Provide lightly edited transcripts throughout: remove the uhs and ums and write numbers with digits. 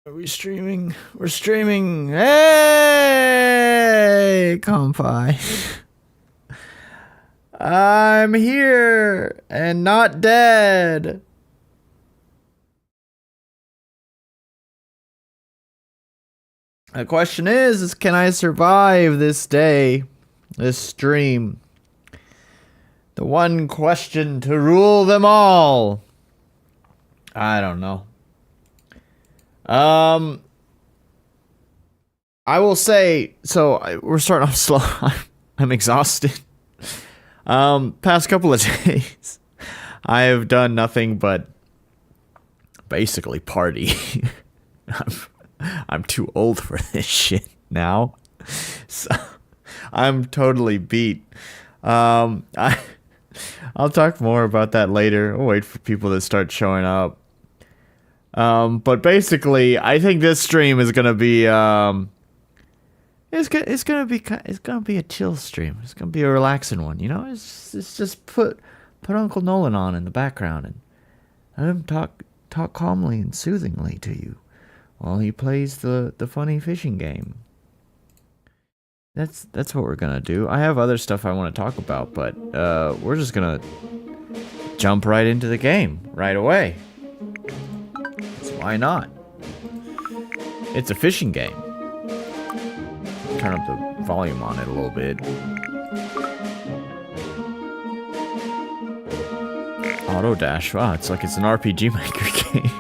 Are we streaming? We're streaming. Hey, Compi. I'm here and not dead. The question is can I survive this day, this stream? The one question to rule them all. I don't know. I will say, so we're starting off slow. I'm exhausted. Past couple of days, I have done nothing but basically party. I'm too old for this shit now, so I'm totally beat. I'll talk more about that later. I'll wait for people to start showing up. But basically, I think this stream is gonna be it's gonna be a chill stream. It's gonna be a relaxing one. You know, it's just put Uncle Nolan on in the background and let him talk calmly and soothingly to you while he plays the funny fishing game. That's what we're gonna do. I have other stuff I want to talk about, but we're just gonna jump right into the game right away. Why not? It's a fishing game. Turn up the volume on it a little bit. Auto dash. Wow, it's like it's an RPG Maker game.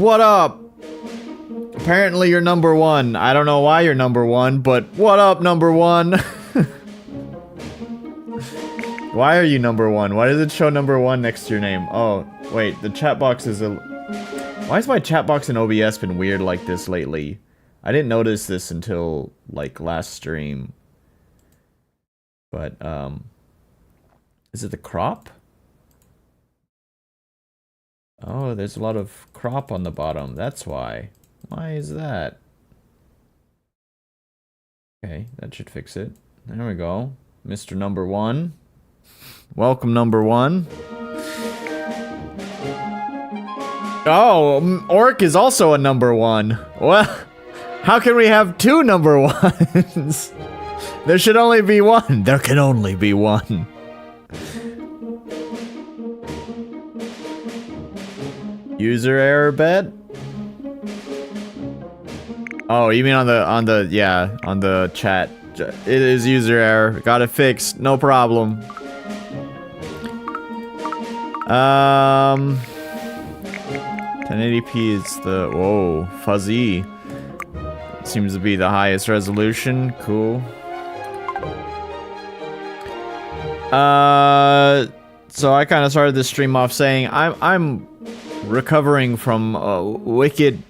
What up? Apparently you're number one. I don't know why you're number one, but what up, number one? Why are you number one? Why does it show number one next to your name? Oh, wait, the chat box is a... Why has my chat box in OBS been weird like this lately? I didn't notice this until, like, last stream. But, is it the crop? Oh, there's a lot of crop on the bottom. That's why. Why is that? Okay, that should fix it. There we go. Mr. Number One. Welcome, Number One. Oh, Orc is also a number one. Well, how can we have two number ones? There should only be one. There can only be one. User error bet? Oh, you mean on the chat. It is user error. Got it fixed. No problem. 1080p is the... Whoa, fuzzy. Seems to be the highest resolution. Cool. So I kind of started this stream off saying I'm recovering from a wicked,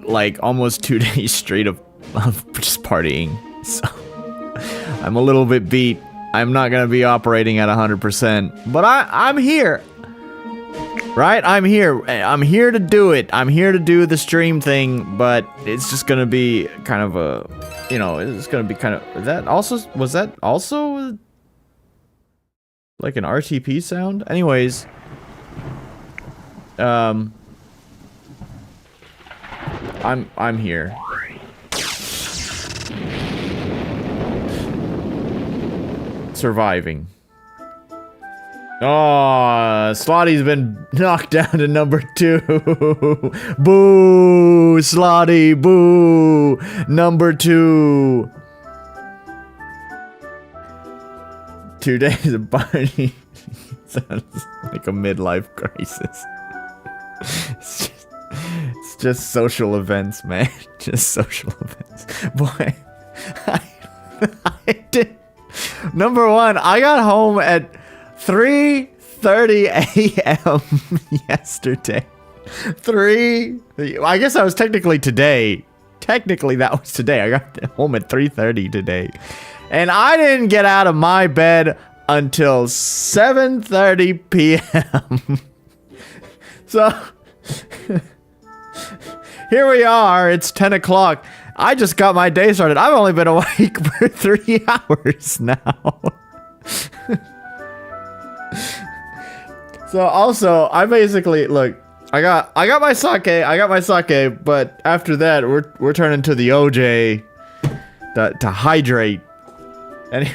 like, almost 2 days straight of just partying. So I'm a little bit beat. I'm not gonna be operating at 100%, but I'm here. Right? I'm here. I'm here to do it. I'm here to do the stream thing, but it's just gonna be kind of a, you know, it's gonna be kind of, was that also like an RTP sound? Anyways, I'm here. Surviving. Oh, Slotty's been knocked down to number 2. Boo, Slotty, boo. Number 2. 2 days of party. Sounds like a midlife crisis. It's just social events, man. Just social events. Boy, I did. Number 1, I got home at 3:30 a.m. yesterday. I guess that was technically today. Technically, that was today. I got home at 3:30 today. And I didn't get out of my bed until 7:30 p.m. So, here we are. It's 10 o'clock. I just got my day started. I've only been awake for 3 hours now. So also, I basically look. I got my sake. But after that, we're turning to the OJ to hydrate. Anyway.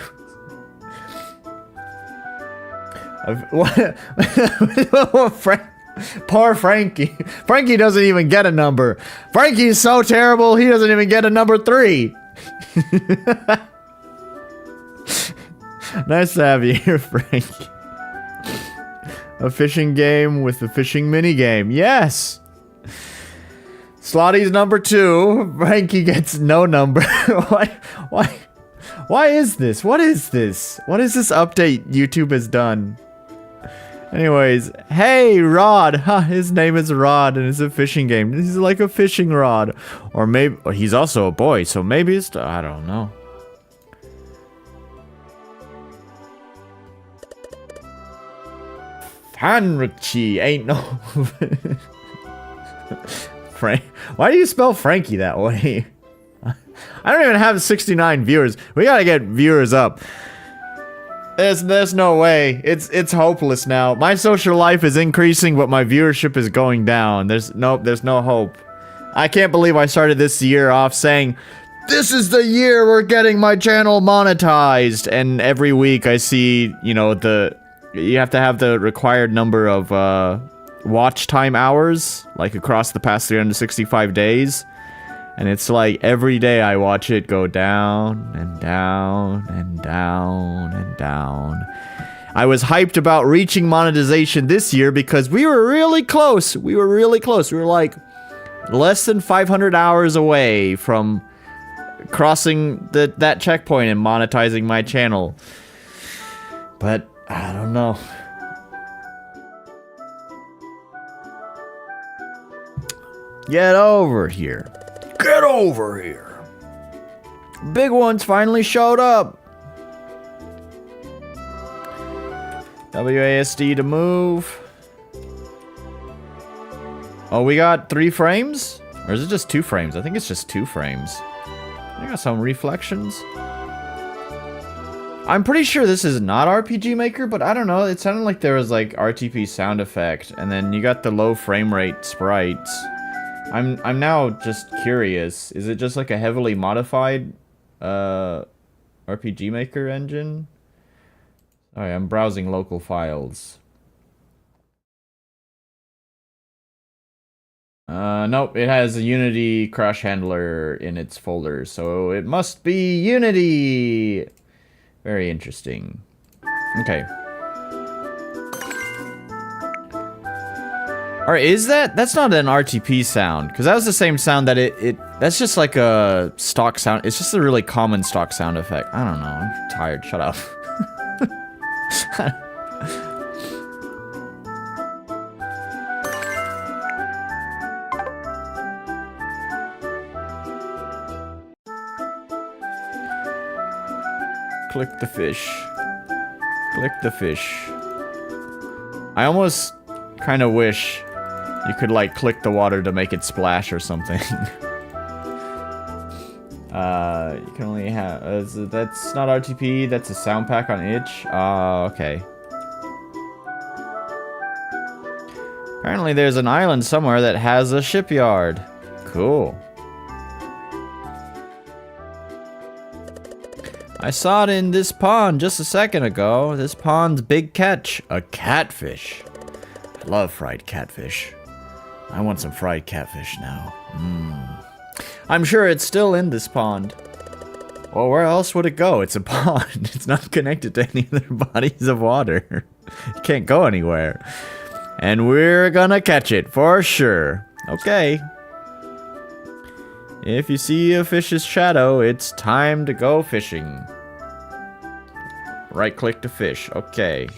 Poor Frankie. Frankie doesn't even get a number. Frankie's so terrible, he doesn't even get a number 3. Nice to have you here, Frankie. A fishing game with a fishing mini game. Yes. Slotty's number 2. Frankie gets no number. Why is this? What is this? What is this update YouTube has done? Anyways, hey, Rod. Huh, his name is Rod, and it's a fishing game. He's like a fishing rod. Or maybe he's also a boy, so maybe it's... I don't know. Franchi ain't no... Frank. Why do you spell Frankie that way? I don't even have 69 viewers. We gotta get viewers up. There's no way. It's hopeless now. My social life is increasing, but my viewership is going down. There's no hope. I can't believe I started this year off saying, this is the year we're getting my channel monetized. And every week I see, you know, you have to have the required number of watch time hours, like across the past 365 days. And it's like every day I watch it go down and down and down and down. I was hyped about reaching monetization this year because we were really close. We were like less than 500 hours away from crossing that checkpoint and monetizing my channel. But I don't know. Get over here. Get over here. Big ones finally showed up. WASD to move. Oh, we got 3 frames? Or is it just 2 frames? I think it's just 2 frames. I got some reflections. I'm pretty sure this is not RPG Maker, but I don't know. It sounded like there was like RTP sound effect, and then you got the low frame rate sprites. I'm now just curious. Is it just like a heavily modified RPG Maker engine? Alright, I'm browsing local files. Nope, it has a Unity crash handler in its folder, so it must be Unity! Very interesting. Okay. Or is that? That's not an RTP sound, because that was the same sound that that's just like a stock sound. It's just a really common stock sound effect. I don't know. I'm tired. Shut up. Click the fish. Click the fish. I almost kind of wish you could like click the water to make it splash or something. You can only have that's not RTP, that's a sound pack on itch. Okay. Apparently there's an island somewhere that has a shipyard. Cool. I saw it in this pond just a second ago. This pond's big catch. A catfish. I love fried catfish. I want some fried catfish now. I'm sure it's still in this pond. Well, where else would it go? It's a pond. It's not connected to any other bodies of water. It can't go anywhere. And we're gonna catch it, for sure. Okay. If you see a fish's shadow, it's time to go fishing. Right-click to fish. Okay.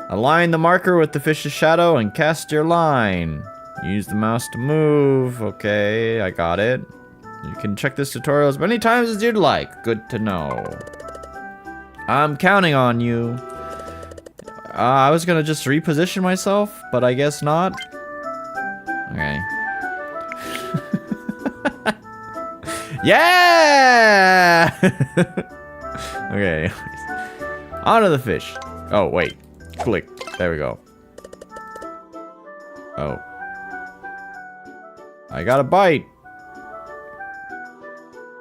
Align the marker with the fish's shadow and cast your line. Use the mouse to move. Okay, I got it. You can check this tutorial as many times as you'd like. Good to know. I'm counting on you. I was gonna just reposition myself, but I guess not. Okay. Yeah! Okay. Onto the fish. Oh, wait. Click. There we go. Oh. I got a bite.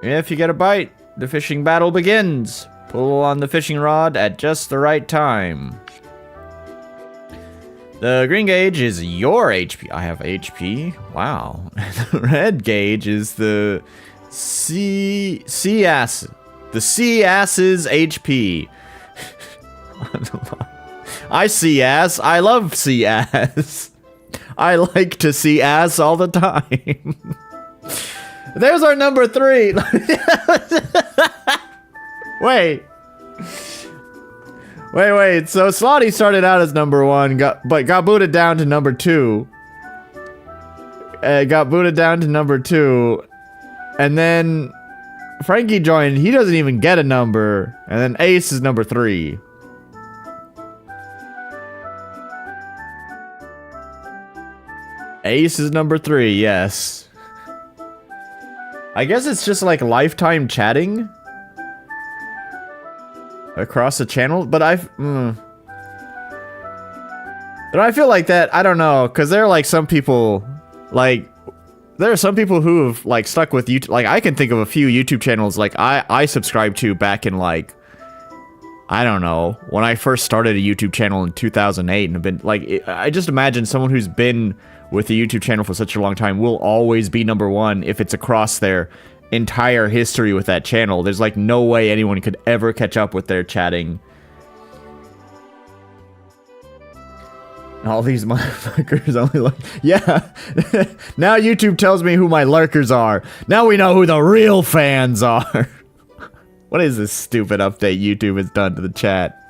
If you get a bite, the fishing battle begins. Pull on the fishing rod at just the right time. The green gauge is your HP. I have HP. Wow. The red gauge is the sea ass. The sea ass's HP. I see ass. I love sea ass. I like to see ass all the time. There's our number 3. Wait. So Slotty started out as number 1, but got booted down to number 2. Got booted down to number 2. And then Frankie joined. He doesn't even get a number. And then Ace is number 3. Ace is number 3, yes. I guess it's just like lifetime chatting across the channel, but I feel like that, I don't know, because there are like some people, like, there are some people who have like stuck with YouTube. Like, I can think of a few YouTube channels like I subscribed to back in like, I don't know, when I first started a YouTube channel in 2008 and have been like, I just imagine someone who's been with the YouTube channel for such a long time will always be number 1 if it's across their entire history with that channel. There's like no way anyone could ever catch up with their chatting. All these motherfuckers only like, yeah. Now YouTube tells me who my lurkers are. Now we know who the real fans are. What is this stupid update YouTube has done to the chat?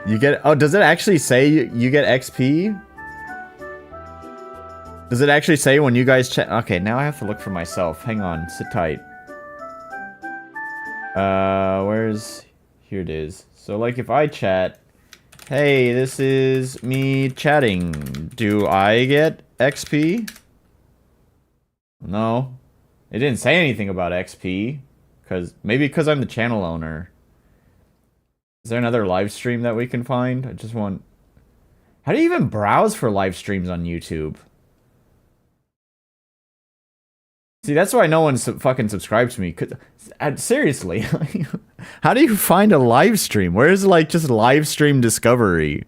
You get, oh, does it actually say you get XP? Does it actually say when you guys chat? Okay, now I have to look for myself. Hang on, sit tight. Where's, here it is. So like if I chat, hey, this is me chatting. Do I get XP? No. It didn't say anything about XP. Maybe because I'm the channel owner. Is there another live stream that we can find? I just want... How do you even browse for live streams on YouTube? See, that's why no one fucking subscribes to me. Seriously. How do you find a live stream? Where's, like, just live stream discovery?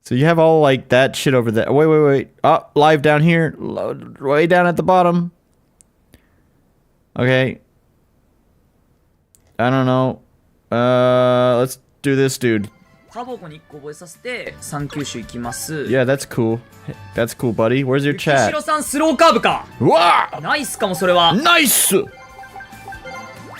So you have all, like, that shit over there. Wait. Oh, live down here. Way down at the bottom. Okay. I don't know. Let's do this, dude. Yeah, that's cool. That's cool, buddy. Where's your chat? Nice!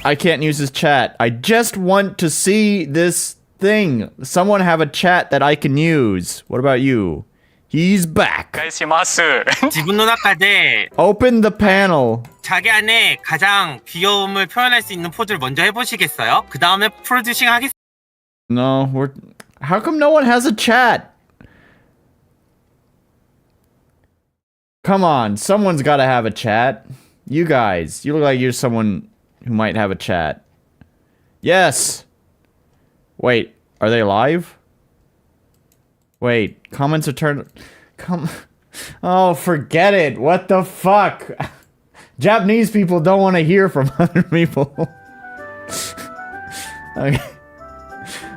I can't use his chat. I just want to see this thing. Someone have a chat that I can use. What about you? He's back. 지분 노나카데 Open the panel. 자기 안에 가장 귀여움을 표현할 수 있는 포즈를 먼저 해보시겠어요? 그 다음에 프로듀싱 하겠습니다. No, how come no one has a chat? Come on, someone's gotta have a chat. You guys, you look like you're someone who might have a chat. Yes! Wait, are they live? Wait, comments are turned... Oh, forget it. What the fuck? Japanese people don't want to hear from other people. Okay.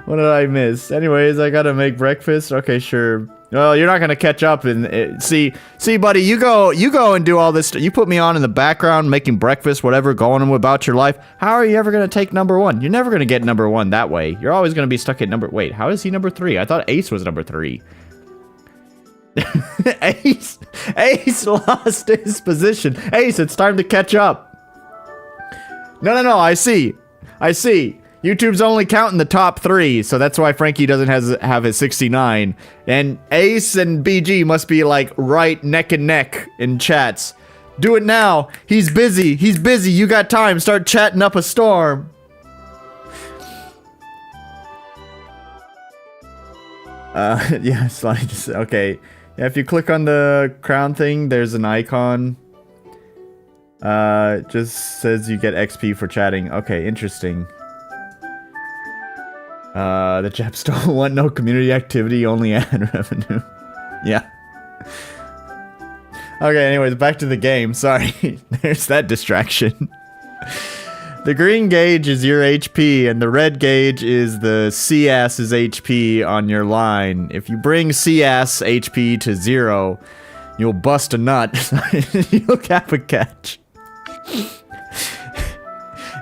What did I miss? Anyways, I gotta make breakfast. Okay, sure. Well, you're not gonna catch up and see, buddy. You go and do all this. You put me on in the background, making breakfast, whatever, going on about your life. How are you ever gonna take number 1? You're never gonna get number 1 that way. You're always gonna be stuck at number. Wait, how is he number 3? I thought Ace was number 3. Ace lost his position. Ace, it's time to catch up. No. I see. YouTube's only counting the top 3, so that's why Frankie doesn't have his 69. And Ace and BG must be like right neck and neck in chats. Do it now. He's busy. You got time. Start chatting up a storm. Yeah, it's funny. Just okay. Yeah, if you click on the crown thing, there's an icon. It just says you get XP for chatting. Okay, interesting. The chaps don't want no community activity, only ad revenue. Yeah. Okay, anyways, back to the game. Sorry. There's that distraction. The green gauge is your HP, and the red gauge is the CS's HP on your line. If you bring CS HP to 0, you'll bust a nut. You'll cap a catch.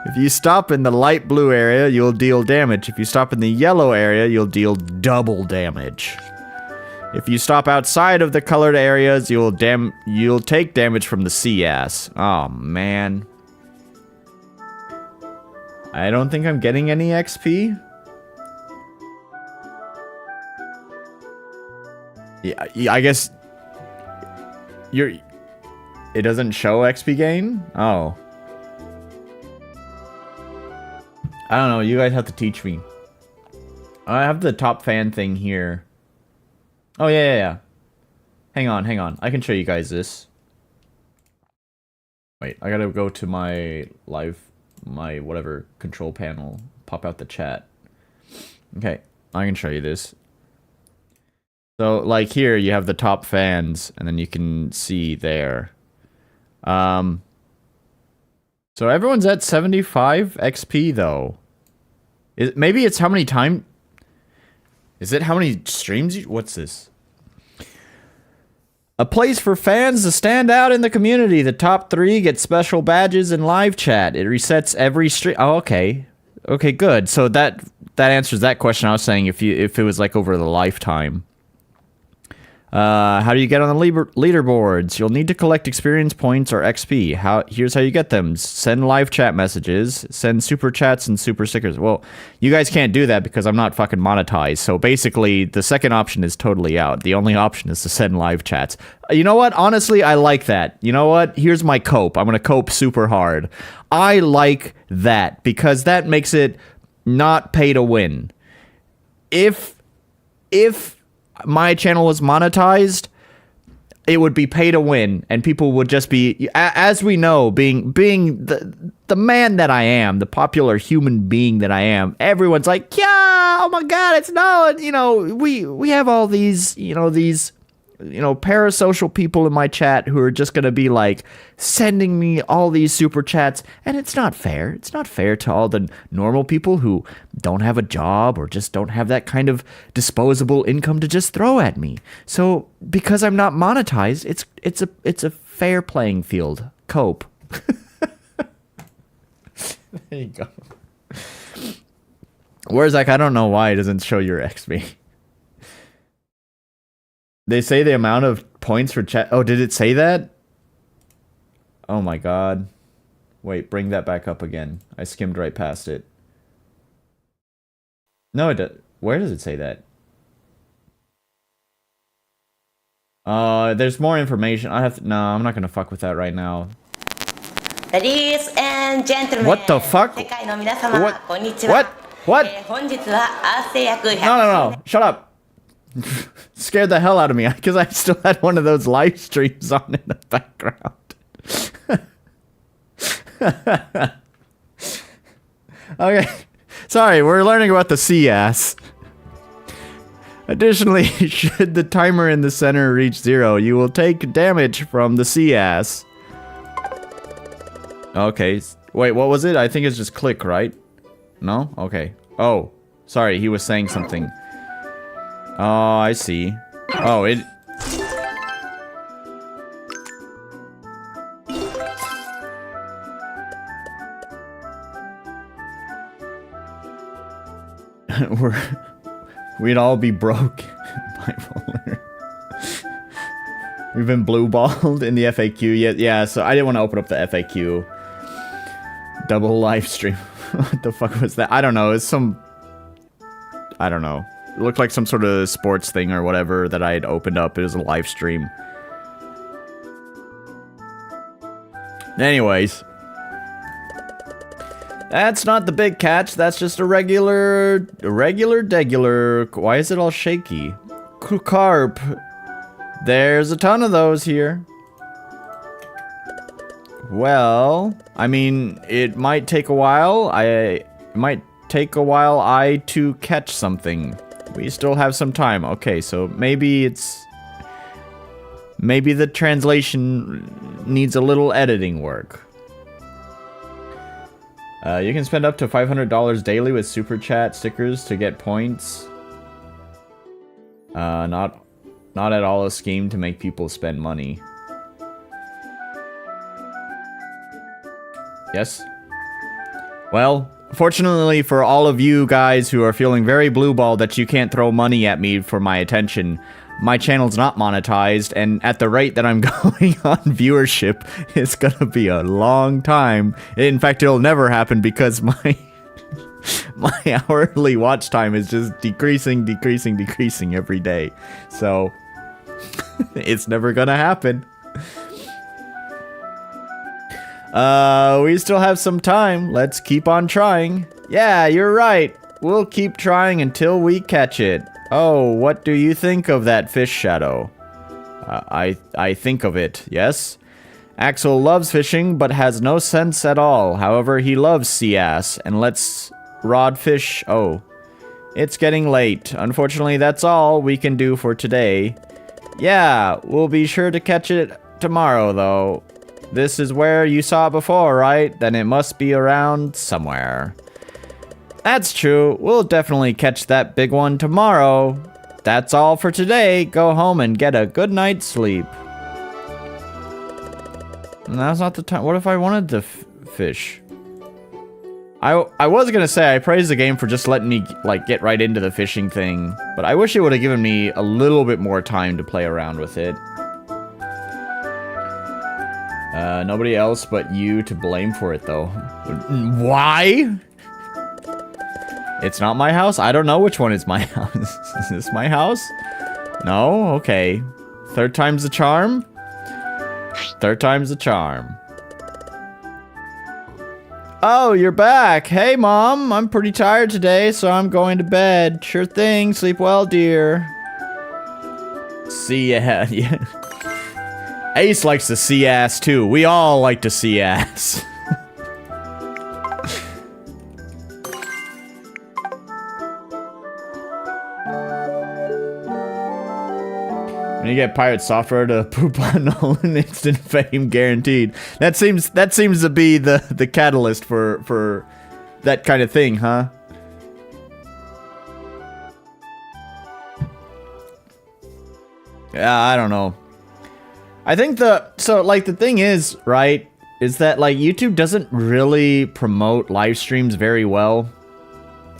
If you stop in the light blue area, you'll deal damage. If you stop in the yellow area, you'll deal double damage. If you stop outside of the colored areas, you'll take damage from the CS. Oh, man. I don't think I'm getting any XP. Yeah, I guess it doesn't show XP gain? Oh. I don't know, you guys have to teach me. I have the top fan thing here. Oh, yeah. Hang on. I can show you guys this. Wait, I gotta go to my whatever control panel. Pop out the chat. Okay, I can show you this. So, like here, you have the top fans, and then you can see there. So everyone's at 75 XP, though. Maybe it's how many time... Is it how many streams you... What's this? A place for fans to stand out in the community. The top 3 get special badges and live chat. It resets every stream. Oh, okay. Okay, good. So that answers that question I was saying if it was like over the lifetime. How do you get on the leaderboards? You'll need to collect experience points or XP. Here's how you get them. Send live chat messages. Send super chats and super stickers. Well, you guys can't do that because I'm not fucking monetized. So basically, the second option is totally out. The only option is to send live chats. You know what? Honestly, I like that. You know what? Here's my cope. I'm going to cope super hard. I like that because that makes it not pay to win. If my channel was monetized, it would be pay to win, and people would just be, as we know, being the man that I am, the popular human being that I am. Everyone's like, yeah, oh my god, it's no, we have all these, parasocial people in my chat who are just gonna be like sending me all these super chats, and it's not fair. It's not fair to all the normal people who don't have a job or just don't have that kind of disposable income to just throw at me. So because I'm not monetized, it's a fair playing field. Cope. There you go. Whereas I don't know why it doesn't show your XP. They say the amount of points for chat. Oh, did it say that? Oh my god. Wait, bring that back up again. I skimmed right past it. No, it does. Where does it say that? There's more information. No, I'm not gonna fuck with that right now. Ladies and gentlemen. What the fuck? What? What? No. Shut up. Scared the hell out of me because I still had one of those live streams on in the background. Okay. Sorry, we're learning about the CS. Additionally, should the timer in the center reach 0, you will take damage from the CS. Okay. Wait, what was it? I think it's just click, right? No? Okay. Oh, sorry, he was saying something. Oh, I see. Oh, it... We'd all be broke. Bipolar. We've been blue-balled in the FAQ. Yeah, so I didn't want to open up the FAQ. Double live stream. What the fuck was that? I don't know. It's some... I don't know. It looked like some sort of sports thing or whatever that I had opened up. It was a live stream. Anyways. That's not the big catch. That's just a regular degular. Why is it all shaky? carp. There's a ton of those here. Well, I mean, it might take a while. It might take a while to catch something. We still have some time. Okay, so maybe the translation needs a little editing work. You can spend up to $500 daily with super chat stickers to get points. Not at all a scheme to make people spend money. Yes? Well, fortunately for all of you guys who are feeling very blueball that you can't throw money at me for my attention, my channel's not monetized, and at the rate that I'm going on viewership, it's gonna be a long time. In fact, it'll never happen because my hourly watch time is just decreasing every day. So, it's never gonna happen. We still have some time. Let's keep on trying. Yeah, you're right. We'll keep trying until we catch it. Oh, what do you think of that fish shadow? I think of it, yes? Axel loves fishing, but has no sense at all. However, he loves sea ass and lets rod fish. Oh, it's getting late. Unfortunately, that's all we can do for today. Yeah, we'll be sure to catch it tomorrow, though. This is where you saw it before, right? Then it must be around somewhere. That's true. We'll definitely catch that big one tomorrow. That's all for today. Go home and get a good night's sleep. Now's not the time. What if I wanted the fish? I was gonna say I praise the game for just letting me like get right into the fishing thing, but I wish it would have given me a little bit more time to play around with it. Nobody else but you to blame for it, though. Why? It's not my house? I don't know which one is my house. Is this my house? No? Okay. Third time's the charm? Third time's the charm. Oh, you're back. Hey, Mom. I'm pretty tired today, so I'm going to bed. Sure thing. Sleep well, dear. See ya. Yeah. Ace likes to see ass too. We all like to see ass. When you get pirate software to poop on Nolan, instant fame guaranteed. That seems to be the catalyst for that kind of thing, huh? Yeah, I don't know. I think the thing is, right, is that like YouTube doesn't really promote live streams very well.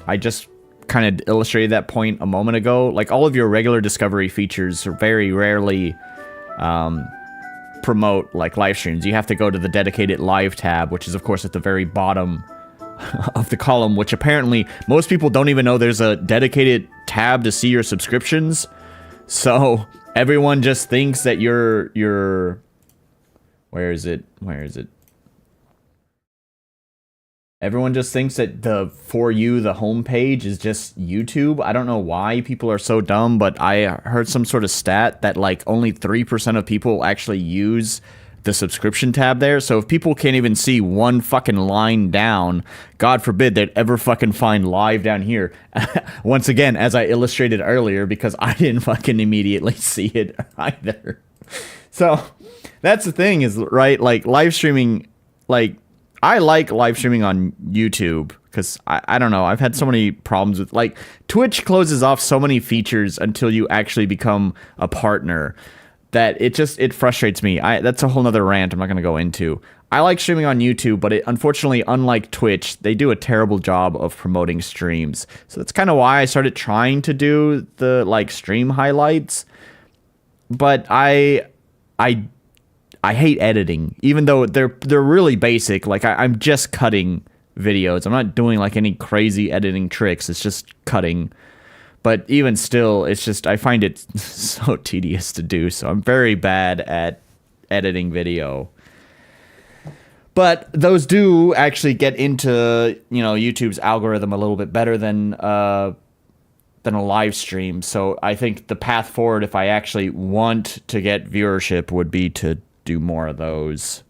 I just kind of illustrated that point a moment ago. Like all of your regular discovery features are very rarely promote like live streams. You have to go to the dedicated live tab, which is of course at the very bottom of the column, which apparently most people don't even know there's a dedicated tab to see your subscriptions. So everyone just thinks that you're where is it? Everyone just thinks that the For You, the homepage, is just YouTube. I don't know why people are so dumb, but I heard some sort of stat that like only 3% of people actually use the subscription tab there. So if people can't even see one fucking line down, God forbid they'd ever fucking find live down here. Once again, as I illustrated earlier, because I didn't fucking immediately see it either. So that's the thing is, right, like live streaming, like I like live streaming on YouTube because I don't know, I've had so many problems with like Twitch closes off so many features until you actually become a partner that it frustrates me. That's a whole nother rant I'm not going to go into. I like streaming on YouTube, but unfortunately, unlike Twitch, they do a terrible job of promoting streams. So that's kind of why I started trying to do the like stream highlights. But I hate editing, even though they're really basic. Like I'm just cutting videos. I'm not doing like any crazy editing tricks. It's just cutting. But even still, it's just, I find it so tedious to do, so I'm very bad at editing video. But those do actually get into, you know, YouTube's algorithm a little bit better than than a live stream. So I think the path forward, if I actually want to get viewership, would be to do more of those.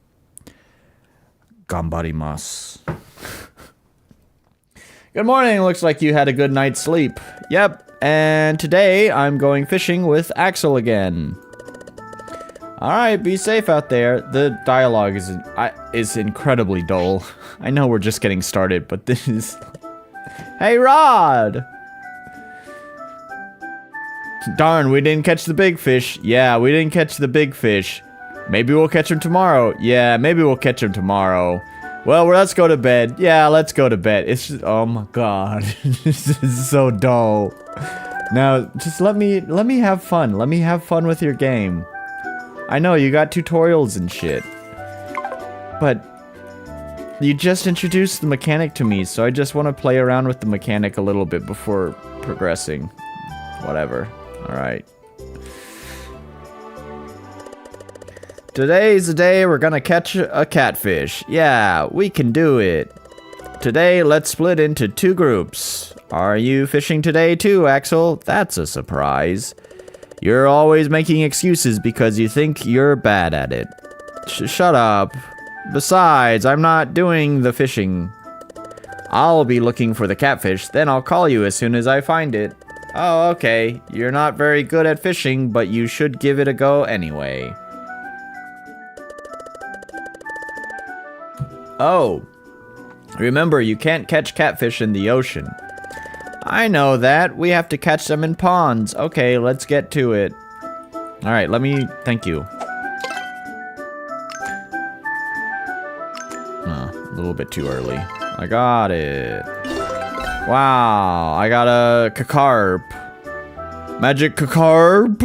Gambarimasu. Good morning. Looks like you had a good night's sleep. Yep. And today I'm going fishing with Axel again. Alright, be safe out there. The dialogue is incredibly dull. I know we're just getting started, but this is... Hey, Rod! Darn, we didn't catch the big fish. Yeah, we didn't catch the big fish. Maybe we'll catch him tomorrow. Yeah, maybe we'll catch him tomorrow. Well, let's go to bed. Yeah, let's go to bed. It's just... Oh my god. This is so dull. Now, just let me have fun. Let me have fun with your game. I know, you got tutorials and shit. But... you just introduced the mechanic to me, so I just want to play around with the mechanic a little bit before progressing. Whatever. Alright. Today's the day we're gonna catch a catfish. Yeah, we can do it. Today, let's split into 2 groups. Are you fishing today too, Axel? That's a surprise. You're always making excuses because you think you're bad at it. Shut up. Besides, I'm not doing the fishing. I'll be looking for the catfish, then I'll call you as soon as I find it. Oh, okay. You're not very good at fishing, but you should give it a go anyway. Oh. Remember, you can't catch catfish in the ocean. I know that. We have to catch them in ponds. Okay, let's get to it. Alright, thank you. A little bit too early. I got it. Wow, I got a carp. Magic carp.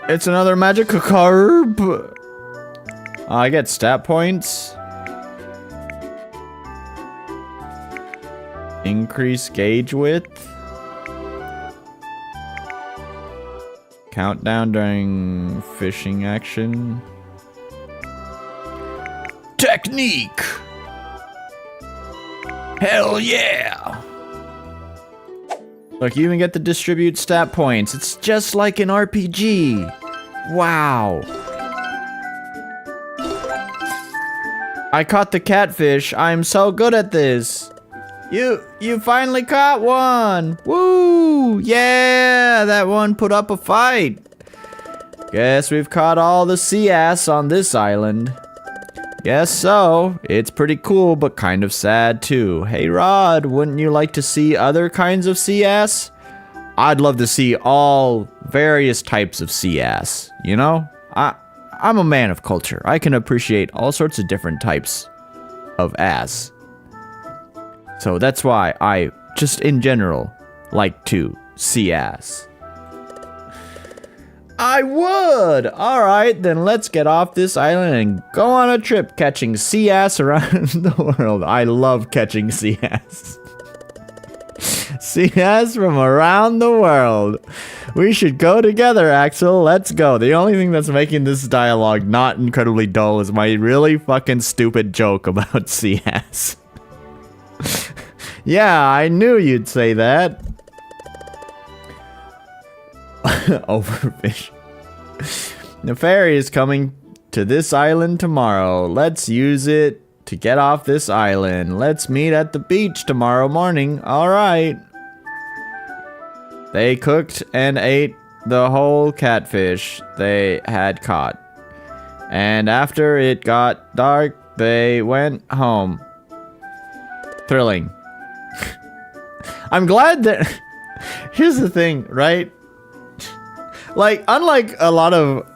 It's another magic carp. I get stat points. Increase gauge width. Countdown during fishing action. Technique! Hell yeah! Look, you even get to distribute stat points. It's just like an RPG. Wow. I caught the catfish. I'm so good at this. You finally caught one. Woo! Yeah, that one put up a fight. Guess we've caught all the sea ass on this island. Guess so. It's pretty cool, but kind of sad too. Hey Rod, wouldn't you like to see other kinds of sea ass? I'd love to see all various types of sea ass, you know? I'm a man of culture. I can appreciate all sorts of different types of ass. So that's why I, just in general, like to see ass. I would! Alright, then let's get off this island and go on a trip catching sea ass around the world. I love catching sea ass. Sea ass from around the world. We should go together, Axel. Let's go. The only thing that's making this dialogue not incredibly dull is my really fucking stupid joke about sea ass. Yeah, I knew you'd say that. Overfish. The ferry is coming to this island tomorrow. Let's use it to get off this island. Let's meet at the beach tomorrow morning. Alright. They cooked and ate the whole catfish they had caught. And after it got dark, they went home. Thrilling. I'm glad that... Here's the thing, right? Like, unlike a lot of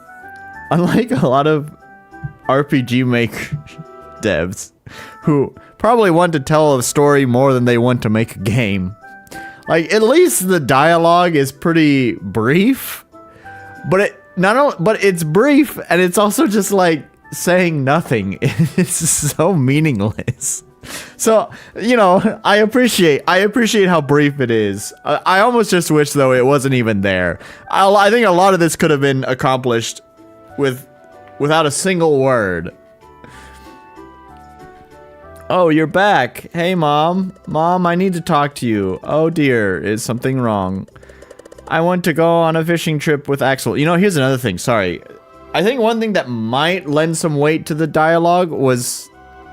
RPG Maker devs who probably want to tell a story more than they want to make a game. Like, at least the dialogue is pretty brief, but it's brief and it's also just like saying nothing. It's so meaningless. So, you know, I appreciate how brief it is. I almost just wish, though, it wasn't even there. I think a lot of this could have been accomplished without a single word. Oh, you're back. Hey, Mom. Mom, I need to talk to you. Oh dear, is something wrong? I want to go on a fishing trip with Axel. You know, here's another thing, sorry. I think one thing that might lend some weight to the dialogue was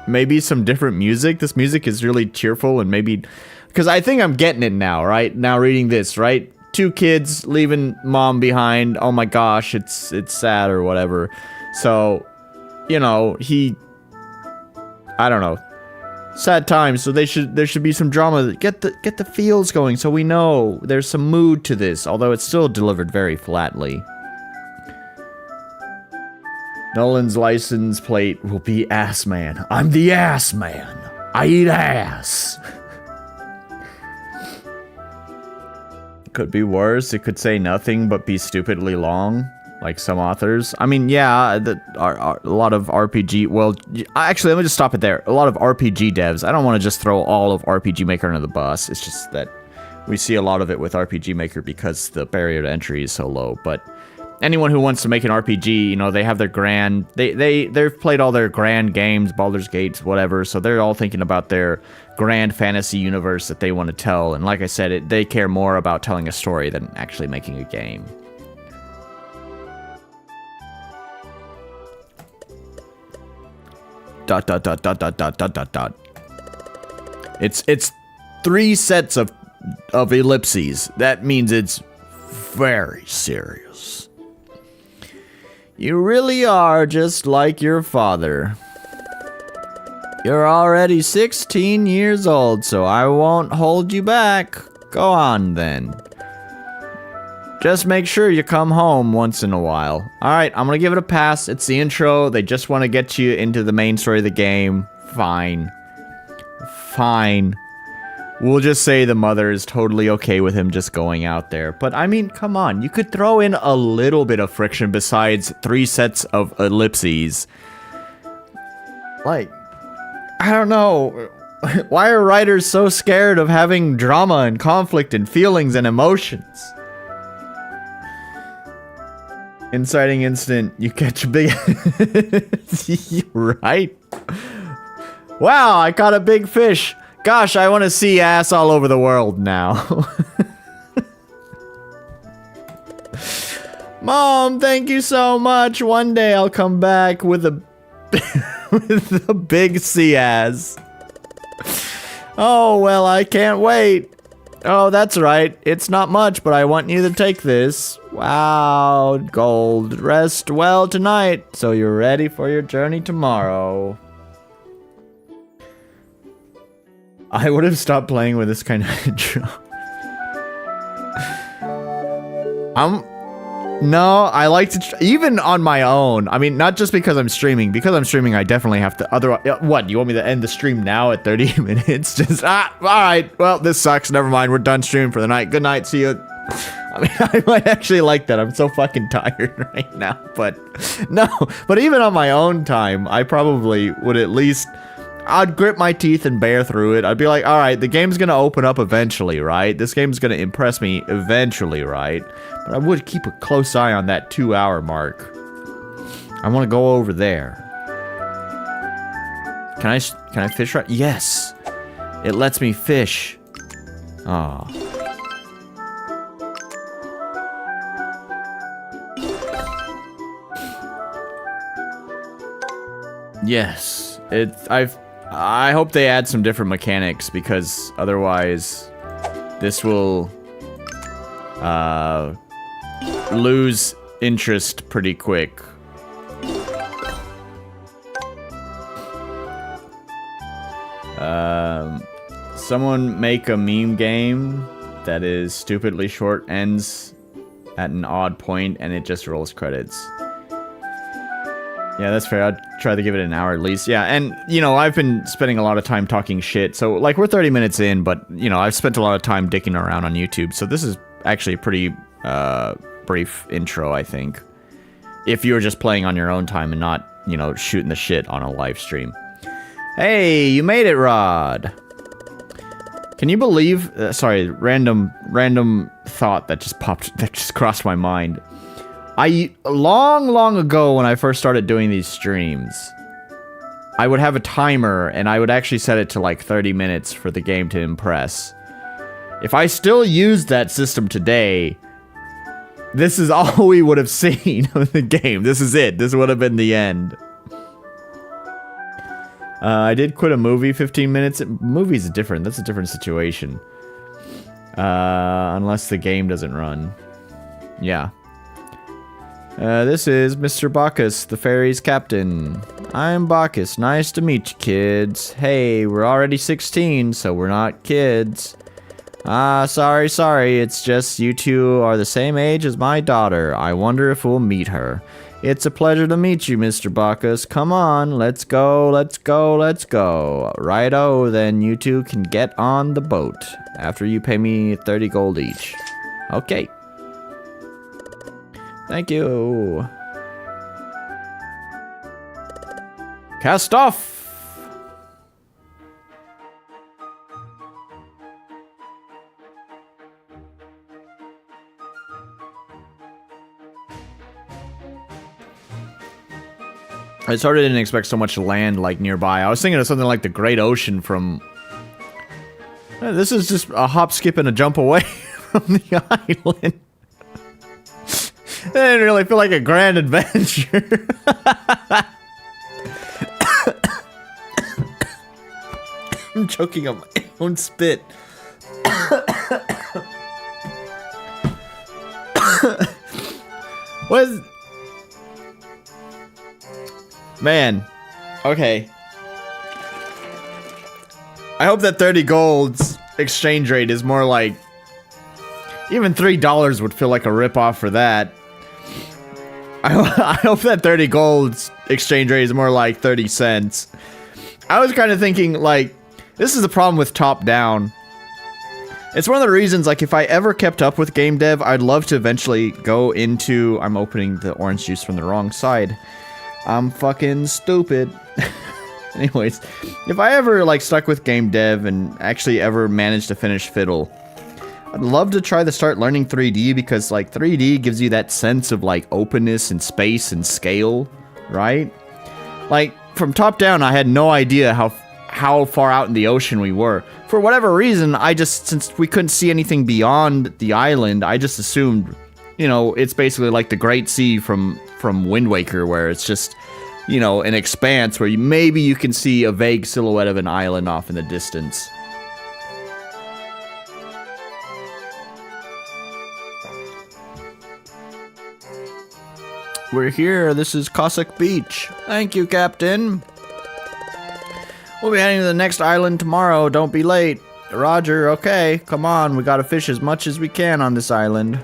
maybe some different music. This music is really cheerful and maybe... Because I think I'm getting it now, right? Now reading this, right? 2 kids leaving mom behind. Oh my gosh, it's sad or whatever. So, you know, I don't know. Sad times, so there should be some drama. Get the feels going so we know there's some mood to this, although it's still delivered very flatly. Nolan's license plate will be Ass Man. I'm the Ass Man. I eat ass. Could be worse. It could say nothing but be stupidly long, like some authors. I mean, yeah, a lot of RPG... Well, actually, let me just stop it there. A lot of RPG devs. I don't want to just throw all of RPG Maker under the bus. It's just that we see a lot of it with RPG Maker because the barrier to entry is so low. But anyone who wants to make an RPG, you know, they have their grand... They've played all their grand games, Baldur's Gate, whatever, so they're all thinking about their grand fantasy universe that they want to tell. And like I said, they care more about telling a story than actually making a game. Dot dot dot dot dot dot dot dot dot. It's 3 sets of ellipses. That means it's very serious. You really are just like your father. You're already 16 years old, so I won't hold you back. Go on then. Just make sure you come home once in a while. Alright, I'm gonna give it a pass. It's the intro. They just want to get you into the main story of the game. Fine. Fine. We'll just say the mother is totally okay with him just going out there. But I mean, come on. You could throw in a little bit of friction besides 3 sets of ellipses. Like, I don't know. Why are writers so scared of having drama and conflict and feelings and emotions? Inciting incident, you catch a big... Right? Wow, I caught a big fish. Gosh, I want to see ass all over the world now. Mom, thank you so much. One day I'll come back with a... with a big sea ass. Oh, well, I can't wait. Oh, that's right. It's not much, but I want you to take this. Wow, gold. Rest well tonight, so you're ready for your journey tomorrow. I would have stopped playing with this kind of intro. No, I like to, even on my own. I mean, not just because I'm streaming. Because I'm streaming, I definitely have to, otherwise, what, you want me to end the stream now at 30 minutes? Just, alright, well, this sucks, never mind, we're done streaming for the night. Good night, see you. I mean, I might actually like that. I'm so fucking tired right now, but, no. But even on my own time, I probably would at least, I'd grit my teeth and bear through it. I'd be like, alright, the game's gonna open up eventually, right? This game's gonna impress me eventually, right? But I would keep a close eye on that 2-hour mark. I want to go over there. Can I fish right? Yes! It lets me fish. Oh. Yes. I hope they add some different mechanics, because otherwise this will lose interest pretty quick. Someone make a meme game that is stupidly short, ends at an odd point, and it just rolls credits. Yeah, that's fair. I'd try to give it an hour at least. Yeah, and, you know, I've been spending a lot of time talking shit. So, like, we're 30 minutes in, but, you know, I've spent a lot of time dicking around on YouTube. So this is actually a pretty brief intro, I think. If you're just playing on your own time and not, you know, shooting the shit on a live stream. Hey, you made it, Rod. Can you believe... sorry, random thought that just crossed my mind. Long ago when I first started doing these streams, I would have a timer, and I would actually set it to like 30 minutes for the game to impress. If I still used that system today, this is all we would have seen of the game. This is it. This would have been the end. I did quit a movie 15 minutes. Movies are different. That's a different situation. Unless the game doesn't run. Yeah. This is Mr. Bacchus, the fairy's captain. I'm Bacchus. Nice to meet you, kids. Hey, we're already 16, so we're not kids. Sorry. It's just you two are the same age as my daughter. I wonder if we'll meet her. It's a pleasure to meet you, Mr. Bacchus. Come on, let's go. Righto, then you two can get on the boat. After you pay me 30 gold each. Okay. Thank you. Cast off! I sort of didn't expect so much land like nearby. I was thinking of something like the Great Ocean from... This is just a hop, skip, and a jump away from the island. It didn't really feel like a grand adventure. I'm choking on my own spit. What is... Man. Okay. I hope that 30 gold's exchange rate is more like... Even $3 would feel like a ripoff for that. I hope that 30 gold's exchange rate is more like 30 cents. I was kind of thinking, like, this is the problem with top-down. It's one of the reasons, like, if I ever kept up with game dev, I'd love to eventually go into... I'm opening the orange juice from the wrong side. I'm fucking stupid. Anyways, if I ever, like, stuck with game dev and actually ever managed to finish Fiddle, I'd love to try to start learning 3D because, like, 3D gives you that sense of, like, openness and space and scale, right? Like, from top down, I had no idea how far out in the ocean we were. For whatever reason, since we couldn't see anything beyond the island, I just assumed, you know, it's basically like the Great Sea from Wind Waker, where it's just, you know, an expanse where maybe you can see a vague silhouette of an island off in the distance. We're here. This is Cossack Beach. Thank you, Captain. We'll be heading to the next island tomorrow. Don't be late. Roger, okay. Come on, we gotta fish as much as we can on this island.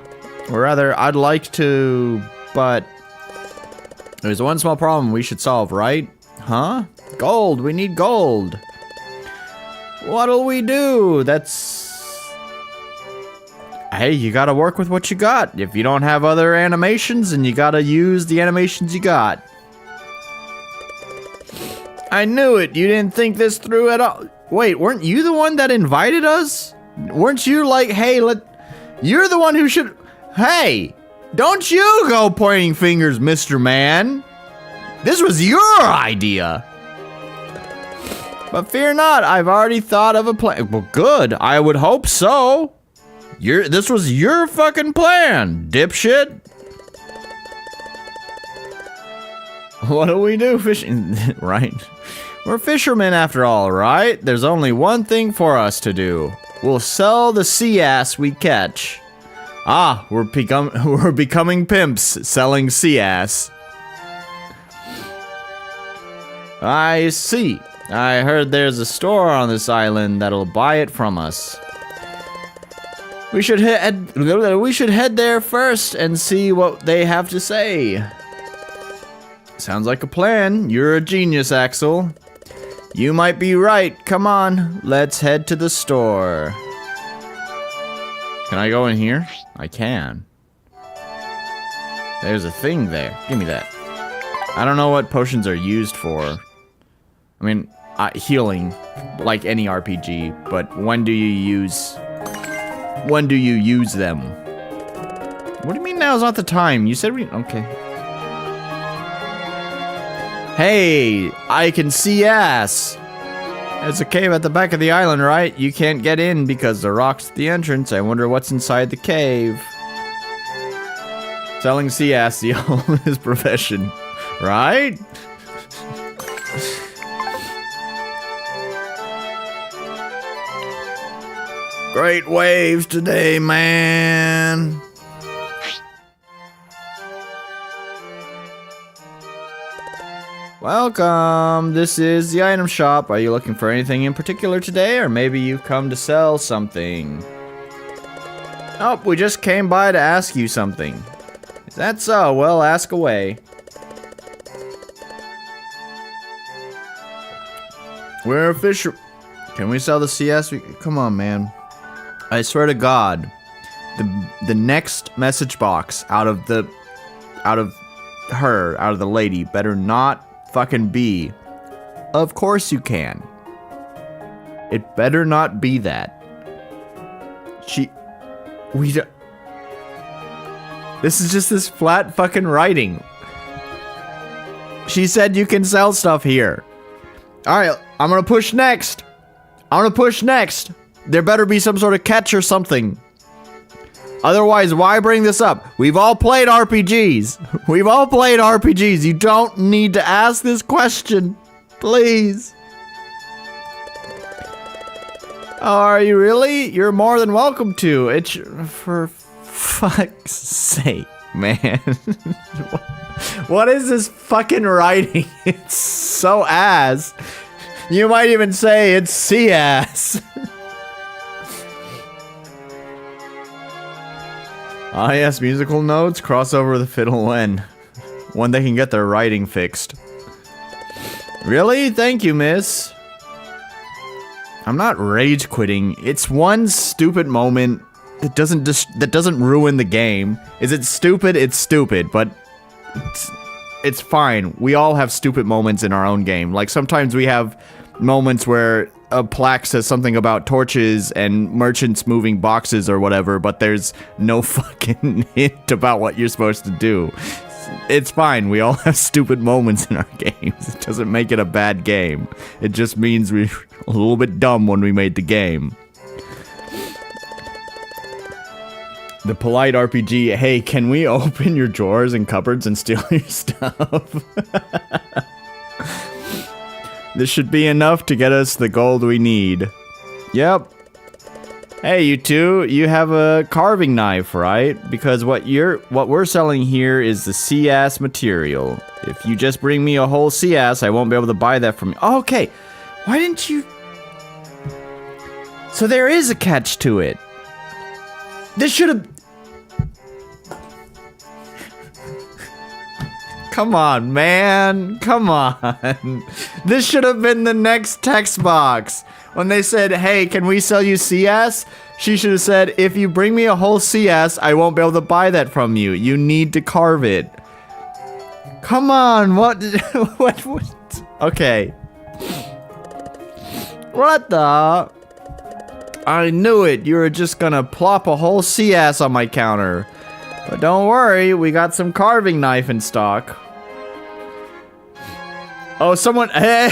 Or rather, I'd like to, but... There's one small problem we should solve, right? Huh? Gold. We need gold. What'll we do? That's... Hey, you gotta work with what you got. If you don't have other animations, then you gotta use the animations you got. I knew it. You didn't think this through at all. Wait, weren't you the one that invited us? Weren't you like, hey, you're the one who should... Hey, don't you go pointing fingers, Mr. Man. This was your idea. But fear not, I've already thought of a plan. Well, good. I would hope so. This was your fucking plan, dipshit. What do we do fishing? Right. We're fishermen after all, right? There's only one thing for us to do. We'll sell the sea ass we catch. Ah, we're becoming pimps selling sea ass. I see. I heard there's a store on this island that'll buy it from us. We should head there first and see what they have to say. Sounds like a plan. You're a genius, Axel. You might be right. Come on, let's head to the store. Can I go in here? I can. There's a thing there. Give me that. I don't know what potions are used for. I mean, healing, like any RPG, but when do you use them? What do you mean now's not the time? You said we... Okay. Hey, I can see ass. There's a cave at the back of the island, right? You can't get in because the rock's at the entrance. I wonder what's inside the cave. Selling sea ass, the oldest profession, right? Great waves today, man. Welcome. This is the item shop. Are you looking for anything in particular today, or maybe you've come to sell something? Oh, we just came by to ask you something. Is that so? Well, ask away. We're a fisher. Can we sell the CS? Come on, man. I swear to God, the next message box out of the lady better not fucking be. Of course you can. It better not be that. This is just this flat fucking writing. She said you can sell stuff here. Alright, I'm gonna push next. There better be some sort of catch or something. Otherwise, why bring this up? We've all played RPGs. You don't need to ask this question. Please. Oh, are you really? You're more than welcome to. It's for fuck's sake, man. What is this fucking writing? It's so ass. You might even say it's C-ass. Ah yes, musical notes, crossover the fiddle when they can get their writing fixed. Really? Thank you, miss. I'm not rage quitting. It's one stupid moment that doesn't ruin the game. Is it stupid? It's stupid, but it's fine. We all have stupid moments in our own game. Like sometimes we have moments where a plaque says something about torches and merchants moving boxes or whatever, but there's no fucking hint about what you're supposed to do. It's fine. We all have stupid moments in our games. It doesn't make it a bad game. It just means we're a little bit dumb when we made the game. The polite RPG, hey, can we open your drawers and cupboards and steal your stuff? This should be enough to get us the gold we need. Yep. Hey, you two, you have a carving knife, right? Because what we're selling here is the CS material. If you just bring me a whole CS, I won't be able to buy that from you. Oh, okay. Why didn't you... So there is a catch to it. This should have... Come on, man. Come on. This should have been the next text box. When they said, hey, can we sell you CS? She should have said, if you bring me a whole CS, I won't be able to buy that from you. You need to carve it. Come on, what? What? Okay. What the? I knew it. You were just gonna plop a whole CS on my counter. But don't worry, we got some carving knife in stock. Oh, someone, hey,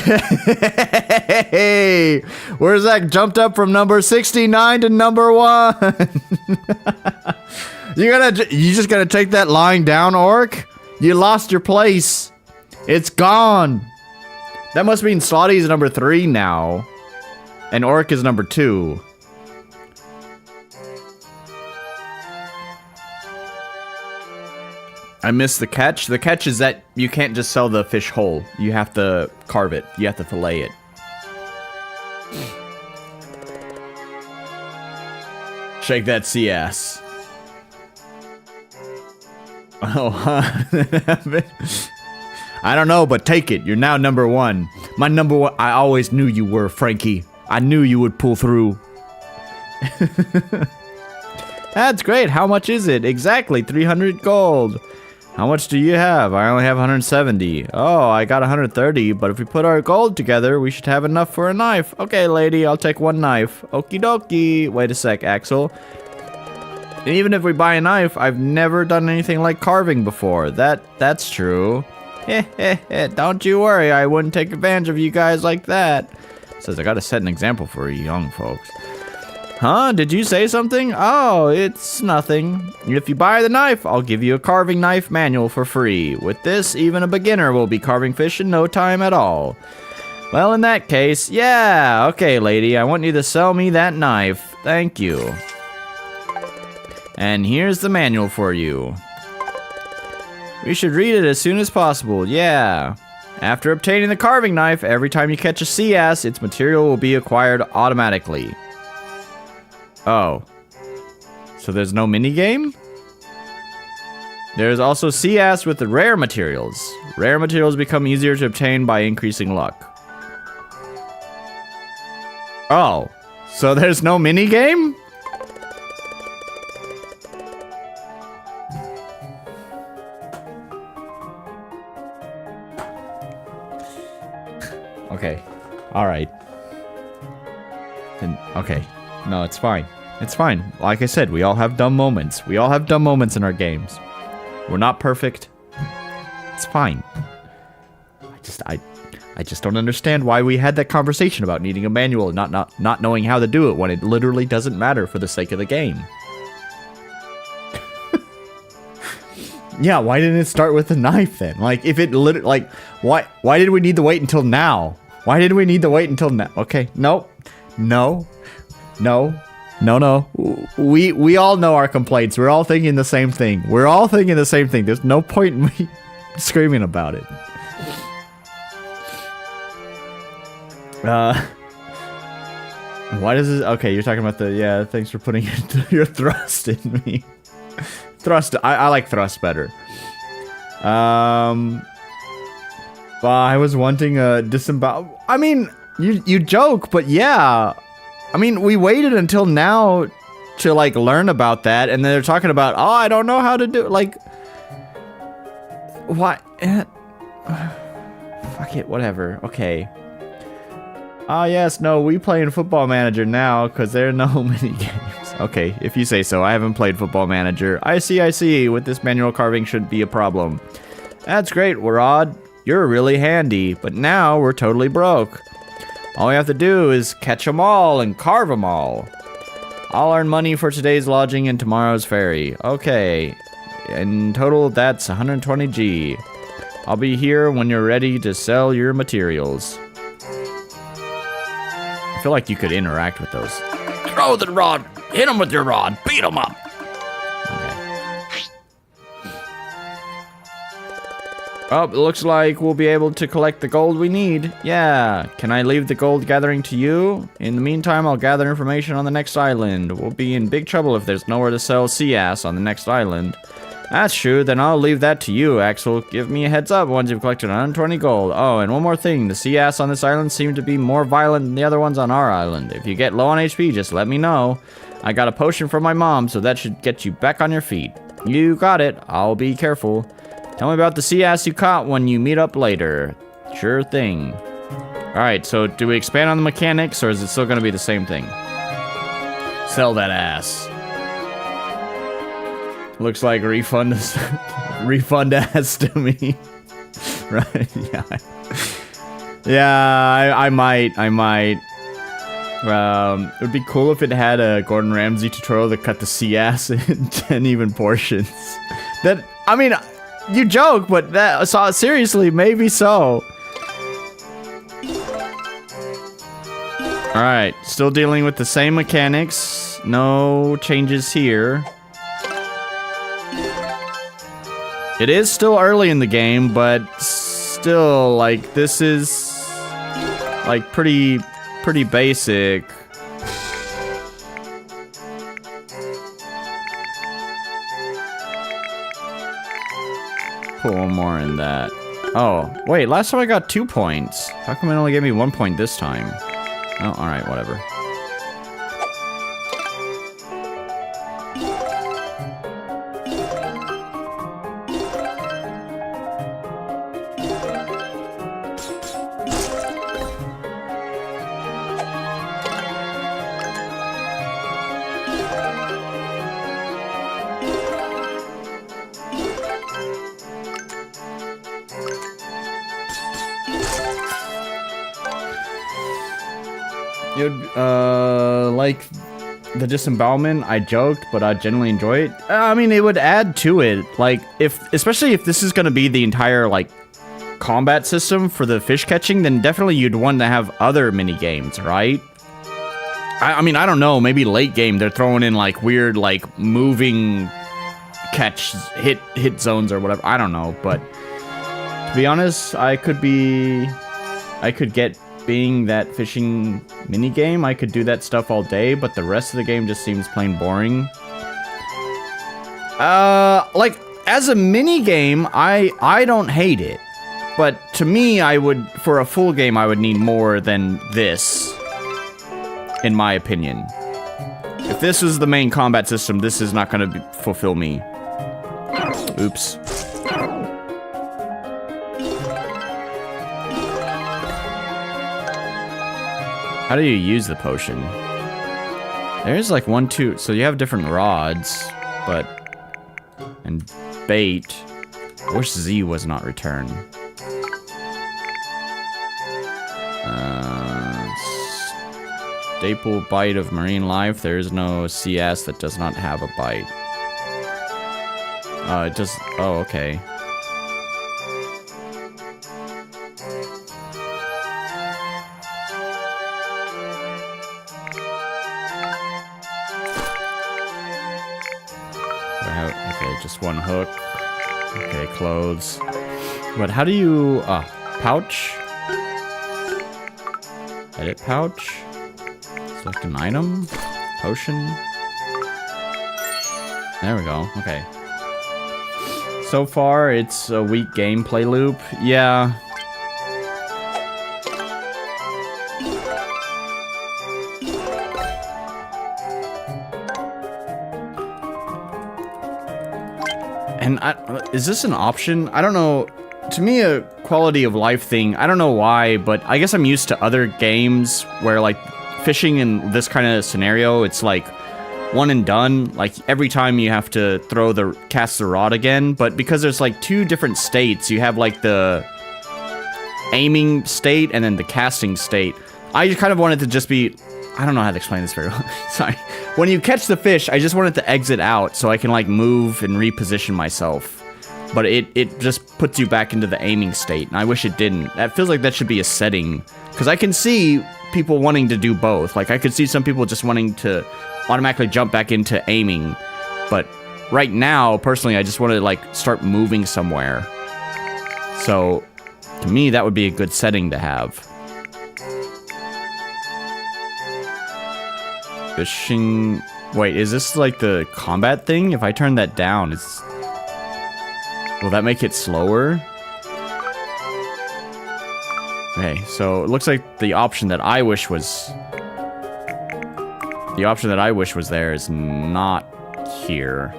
where's that jumped up from number 69 to number 1? You just gonna take that lying down, Orc? You lost your place. It's gone. That must mean Slotty's number 3 now. And Orc is number 2. I missed the catch. The catch is that you can't just sell the fish whole. You have to carve it. You have to fillet it. Shake that CS. Oh, I don't know, but take it. You're now number 1. My number 1. I always knew you were, Frankie. I knew you would pull through. That's great. How much is it? Exactly 300 gold. How much do you have? I only have 170. Oh, I got 130, but if we put our gold together, we should have enough for a knife. Okay, lady, I'll take 1 knife. Okie dokie. Wait a sec, Axel. Even if we buy a knife, I've never done anything like carving before. That's true. Don't you worry, I wouldn't take advantage of you guys like that. Says I gotta set an example for you young folks. Huh? Did you say something? Oh, it's nothing. If you buy the knife, I'll give you a carving knife manual for free. With this, even a beginner will be carving fish in no time at all. Well, in that case, yeah, okay, lady, I want you to sell me that knife. Thank you. And here's the manual for you. We should read it as soon as possible, yeah. After obtaining the carving knife, every time you catch a sea ass, its material will be acquired automatically. Oh. So there's no minigame? There's also sea ass with the rare materials. Rare materials become easier to obtain by increasing luck. Oh. So there's no minigame? Okay. Alright. Okay. No, it's fine. It's fine. Like I said, we all have dumb moments. We all have dumb moments in our games. We're not perfect. It's fine. I just don't understand why we had that conversation about needing a manual and not knowing how to do it when it literally doesn't matter for the sake of the game. Yeah, why didn't it start with the knife then? Like, if it literally, like, why did we need to wait until now? Why did we need to wait until now? Okay, no. We all know our complaints. We're all thinking the same thing. There's no point in me screaming about it. Why does this? Okay, you're talking about the, yeah, thanks for putting your thrust in me. Thrust, I like thrust better. But I was wanting a disembowel. I mean, you joke, but yeah. I mean, we waited until now to, like, learn about that, and then they're talking about, oh, I don't know how to do it. Like, what? Fuck it, whatever. Okay. Ah, yes, no, we play in Football Manager now, because there are no mini games. Okay, if you say so. I haven't played Football Manager. I see. With this manual carving shouldn't be a problem. That's great, Warad. You're really handy, but now we're totally broke. All we have to do is catch them all and carve them all. I'll earn money for today's lodging and tomorrow's ferry. Okay. In total, that's 120G. I'll be here when you're ready to sell your materials. I feel like you could interact with those. Throw the rod. Hit him with your rod. Beat him up. Oh, it looks like we'll be able to collect the gold we need. Yeah. Can I leave the gold gathering to you? In the meantime, I'll gather information on the next island. We'll be in big trouble if there's nowhere to sell sea ass on the next island. That's true, then I'll leave that to you, Axel. Give me a heads up once you've collected 120 gold. Oh, and one more thing. The sea ass on this island seem to be more violent than the other ones on our island. If you get low on HP, just let me know. I got a potion from my mom, so that should get you back on your feet. You got it. I'll be careful. Tell me about the sea ass you caught when you meet up later. Sure thing. Alright, so do we expand on the mechanics, or is it still going to be the same thing? Sell that ass. Looks like refund ass to me. Right, yeah. Yeah, I might. It would be cool if it had a Gordon Ramsay tutorial that cut the sea ass in 10 even portions. That, I mean, you joke, but that, so, seriously, maybe so. Alright, still dealing with the same mechanics. No changes here. It is still early in the game, but still, like, this is, like, pretty basic. Put one more in that. Oh, wait, last time I got 2 points. How come it only gave me 1 point this time? Oh, alright, whatever. It would, like the disembowelment, I joked, but I genuinely enjoy it. I mean, it would add to it, like, especially if this is gonna be the entire, like, combat system for the fish catching, then definitely you'd want to have other mini games, right? I mean, I don't know, maybe late game they're throwing in, like, weird, like, moving catch, hit zones or whatever, I don't know, but to be honest, I could get being that fishing mini game, I could do that stuff all day, but the rest of the game just seems plain boring. Like, as a mini game, I don't hate it. But to me, for a full game, I would need more than this, in my opinion. If this is the main combat system, this is not gonna fulfill me. Oops. How do you use the potion? There's like 1, 2, so you have different rods, but... And bait. I wish Z was not returned. Staple bite of marine life. There is no CS that does not have a bite. It just... Oh, okay. Okay, just one hook. Okay, clothes. But how do you... pouch? Edit pouch? Select an item? Potion? There we go, okay. So far, it's a weak gameplay loop. Yeah. And is this an option? I don't know. To me, a quality of life thing, I don't know why, but I guess I'm used to other games where, like, fishing in this kind of scenario, it's like one and done. Like, every time you have to cast the rod again, but because there's like 2 different states, you have like the aiming state and then the casting state. I just kind of wanted to just be, I don't know how to explain this very well. Sorry. When you catch the fish, I just wanted to exit out so I can like move and reposition myself. But it just puts you back into the aiming state, and I wish it didn't. That feels like that should be a setting, because I can see people wanting to do both. Like, I could see some people just wanting to automatically jump back into aiming, but right now, personally, I just want to, like, start moving somewhere. So, to me, that would be a good setting to have. Fishing... Wait, is this, like, the combat thing? If I turn that down, it's... Will that make it slower? Okay, so it looks like the option that I wish was... The option that I wish was there is not here.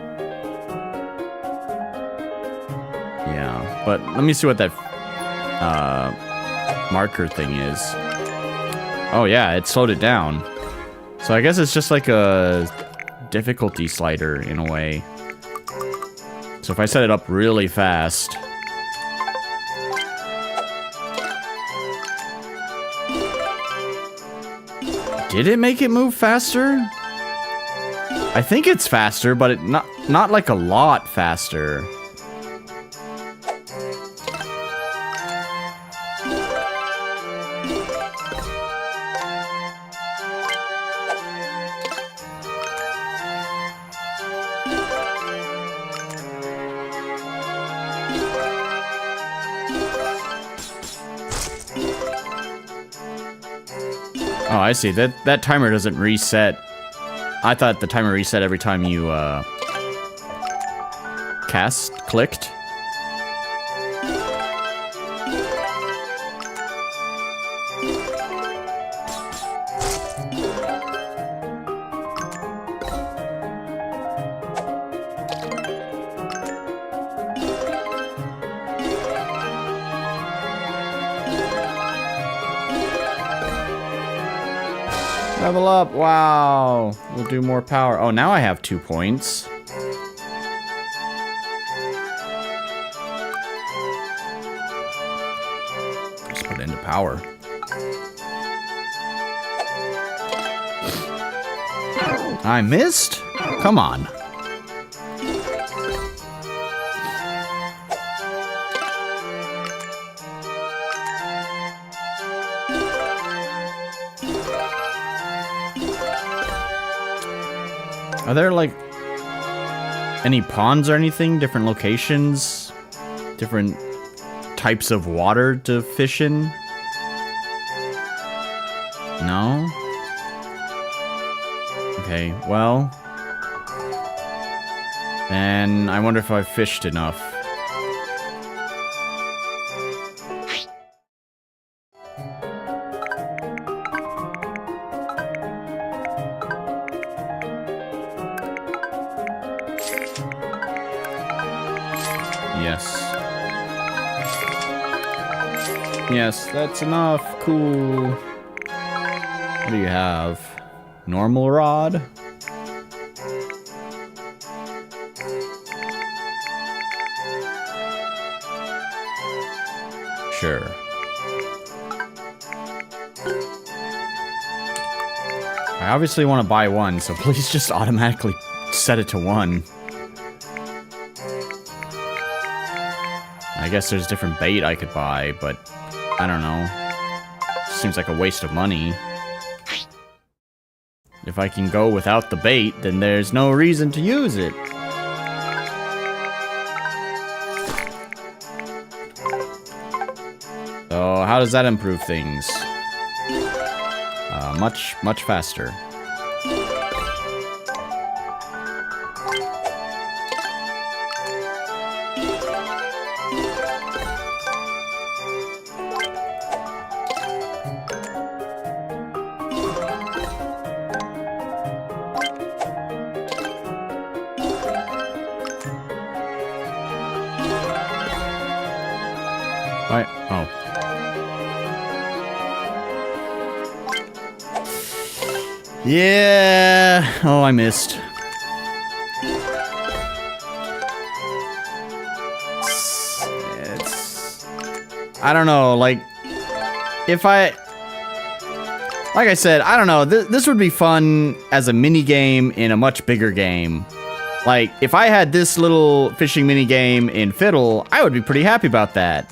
Yeah, but let me see what that marker thing is. Oh yeah, it slowed it down. So I guess it's just like a difficulty slider in a way. So if I set it up really fast... Did it make it move faster? I think it's faster, but not like a lot faster. Oh, I see. That timer doesn't reset. I thought the timer reset every time you, clicked. Level up, wow. We'll do more power. Oh, now I have 2 points. Just put it into power. I missed? Come on. Are there, like, any ponds or anything? Different locations? Different types of water to fish in? No? Okay, well... then I wonder if I've fished enough. Yes. Yes, that's enough. Cool. What do you have? Normal rod? Sure. I obviously want to buy one, so please just automatically set it to 1. I guess there's different bait I could buy, but I don't know. Seems like a waste of money. If I can go without the bait, then there's no reason to use it. So how does that improve things? Much faster. Right. Oh. Yeah. Oh, I missed. It's... I don't know, like... if I... like I said, I don't know. This would be fun as a mini game in a much bigger game. Like, if I had this little fishing mini game in Fiddle, I would be pretty happy about that.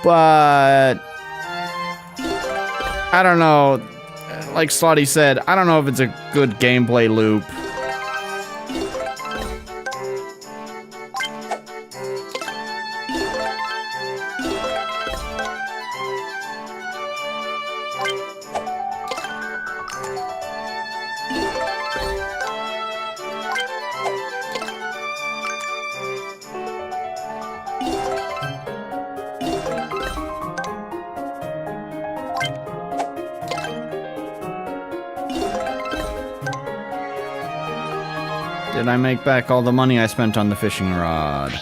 But... I don't know. Like Slotty said, I don't know if it's a good gameplay loop. Did I make back all the money I spent on the fishing rod?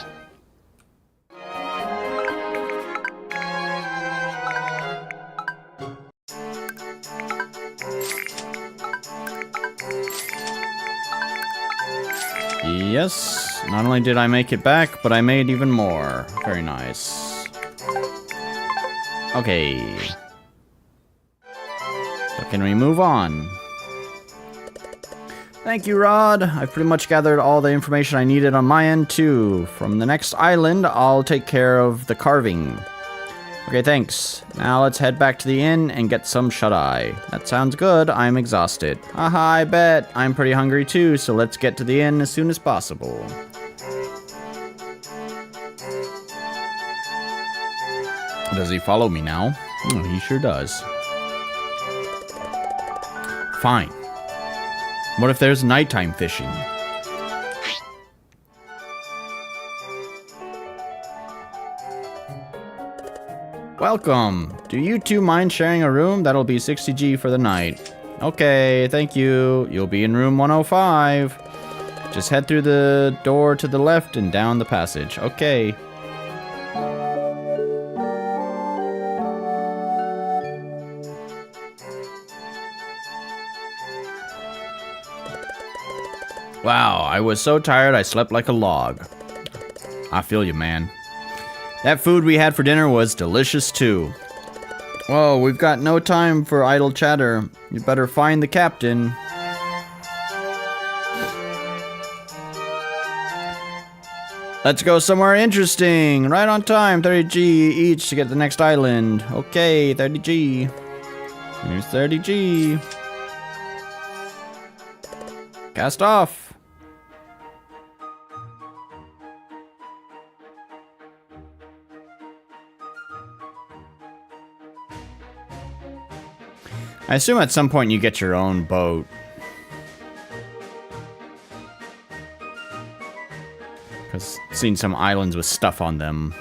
Yes, not only did I make it back, but I made even more. Very nice. Okay. So can we move on? Thank you, Rod. I've pretty much gathered all the information I needed on my end, too. From the next island, I'll take care of the carving. Okay, thanks. Now let's head back to the inn and get some shut-eye. That sounds good. I'm exhausted. Haha, I bet. I'm pretty hungry, too, so let's get to the inn as soon as possible. Does he follow me now? Oh, he sure does. Fine. What if there's nighttime fishing? Welcome. Do you two mind sharing a room? That'll be 60G for the night. Okay, thank you. You'll be in room 105. Just head through the door to the left and down the passage. Okay. Wow, I was so tired I slept like a log. I feel you, man. That food we had for dinner was delicious, too. Whoa, we've got no time for idle chatter. You better find the captain. Let's go somewhere interesting. Right on time. 30G each to get to the next island. Okay, 30G. Here's 30G. Cast off. I assume at some point you get your own boat. Because I've seen some islands with stuff on them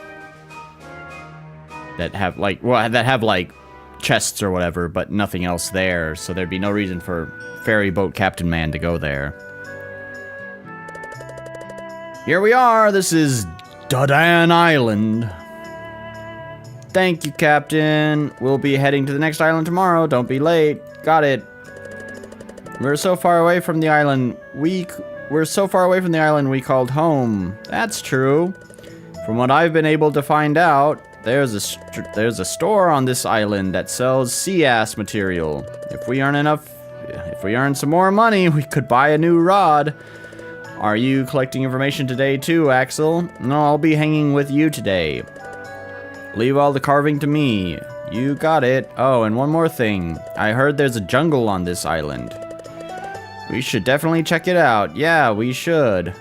that have like, well, that have like chests or whatever, but nothing else there. So there'd be no reason for ferry boat Captain Man to go there. Here we are. This is Dadan Island. Thank you, Captain. We'll be heading to the next island tomorrow. Don't be late. Got it. We're so far away from the island. We're so far away from the island we called home. That's true. From what I've been able to find out, there's a store on this island that sells sea ass material. If we earn some more money, we could buy a new rod. Are you collecting information today too, Axel? No, I'll be hanging with you today. Leave all the carving to me. You got it. Oh, and one more thing. I heard there's a jungle on this island. We should definitely check it out. Yeah, we should.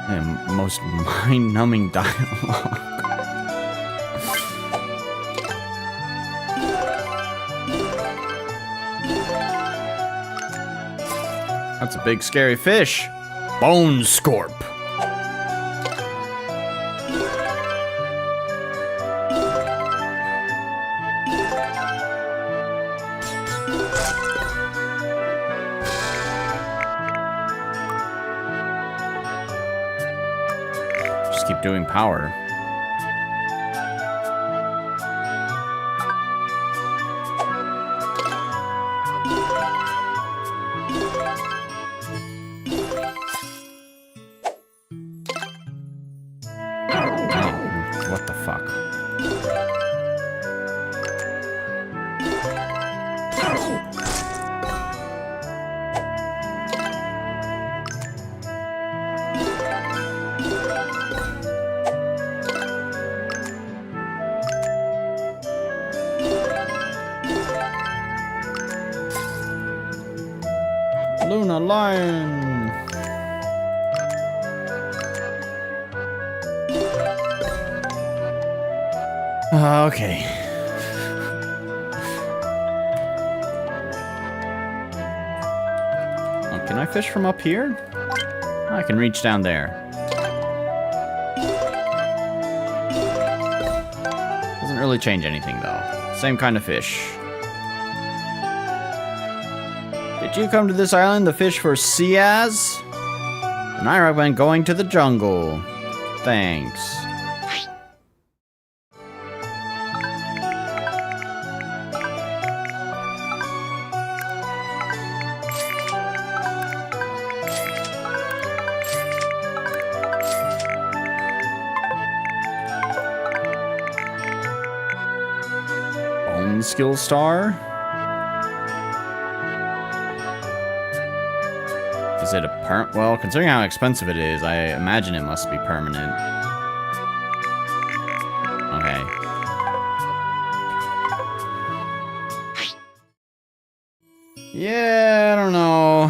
The most mind-numbing dialogue. That's a big scary fish. Bone scorp. Just keep doing power. What the fuck? Luna Lion. Okay. Oh, can I fish from up here? I can reach down there. Doesn't really change anything though. Same kind of fish. Did you come to this island to fish for Siaz? And I recommend going to the jungle. Thanks. Bone skill star? Is it a well, considering how expensive it is, I imagine it must be permanent. Okay. Yeah, I don't know.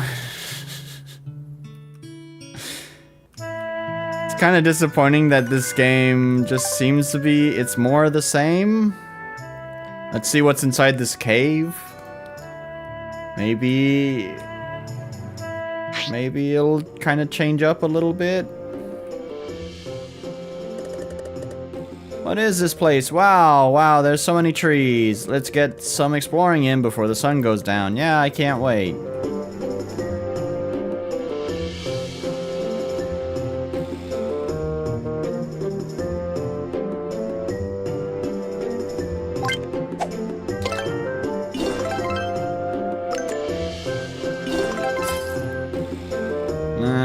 It's kind of disappointing that this game just seems to be, it's more the same. Let's see what's inside this cave. Maybe it'll kind of change up a little bit. What is this place? Wow, there's so many trees. Let's get some exploring in before the sun goes down. Yeah, I can't wait.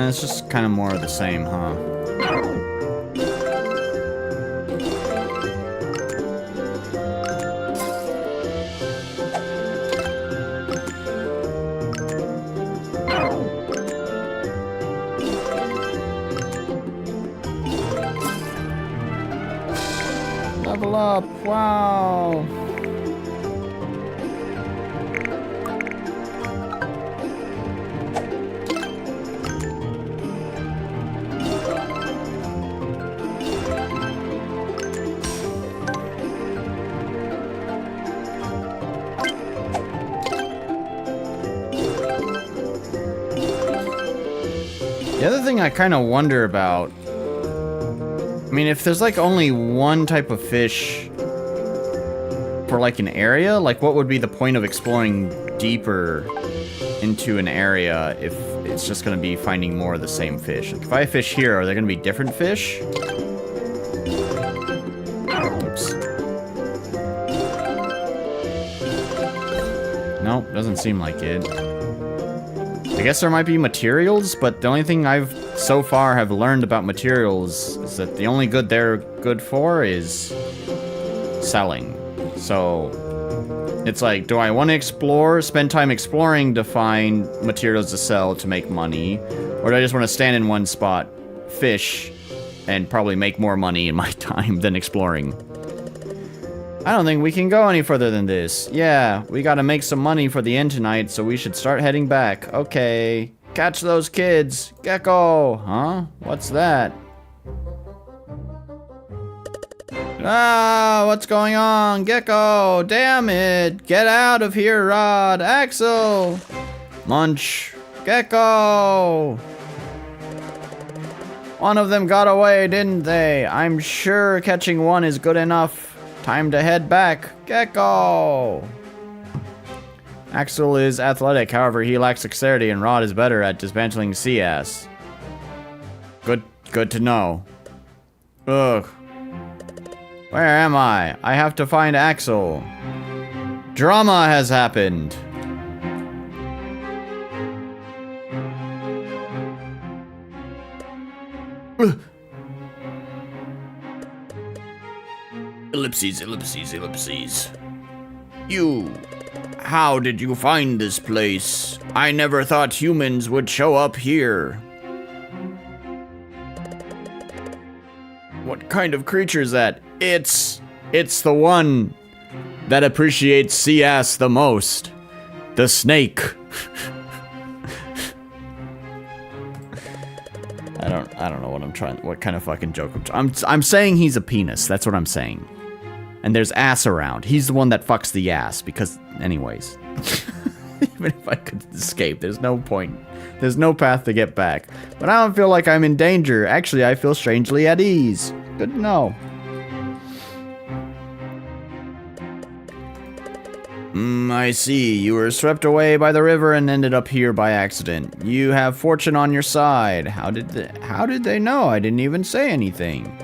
It's just kind of more of the same, huh? level up. Wow. The other thing I kind of wonder about, I mean, if there's like only one type of fish for like an area, like what would be the point of exploring deeper into an area if it's just going to be finding more of the same fish? Like if I fish here, are there going to be different fish? Oops. Nope, doesn't seem like it. I guess there might be materials, but the only thing I've so far have learned about materials is that the only good they're good for is selling. So it's like, do I want to explore, spend time exploring to find materials to sell to make money? Or do I just want to stand in one spot, fish, and probably make more money in my time than exploring? I don't think we can go any further than this. Yeah, we gotta make some money for the end tonight, so we should start heading back. Okay. Catch those kids. Gecko. Huh? What's that? Ah, what's going on? Gecko, damn it. Get out of here, Rod. Axel. Munch. Gecko. One of them got away, didn't they? I'm sure catching one is good enough. Time to head back. Gecko! Axel is athletic, however, he lacks dexterity, and Rod is better at dismantling sea ass. Good to know. Ugh. Where am I? I have to find Axel. Drama has happened. Ellipses, ellipses, ellipses. You. How did you find this place? I never thought humans would show up here. What kind of creature is that? It's the one that appreciates sea ass the most. The snake. I don't know what kind of fucking joke I'm saying he's a penis. That's what I'm saying. And there's ass around. He's the one that fucks the ass because, anyways. Even if I could escape, there's no point. There's no path to get back. But I don't feel like I'm in danger. Actually, I feel strangely at ease. Good to know. I see. You were swept away by the river and ended up here by accident. You have fortune on your side. How did they know? I didn't even say anything.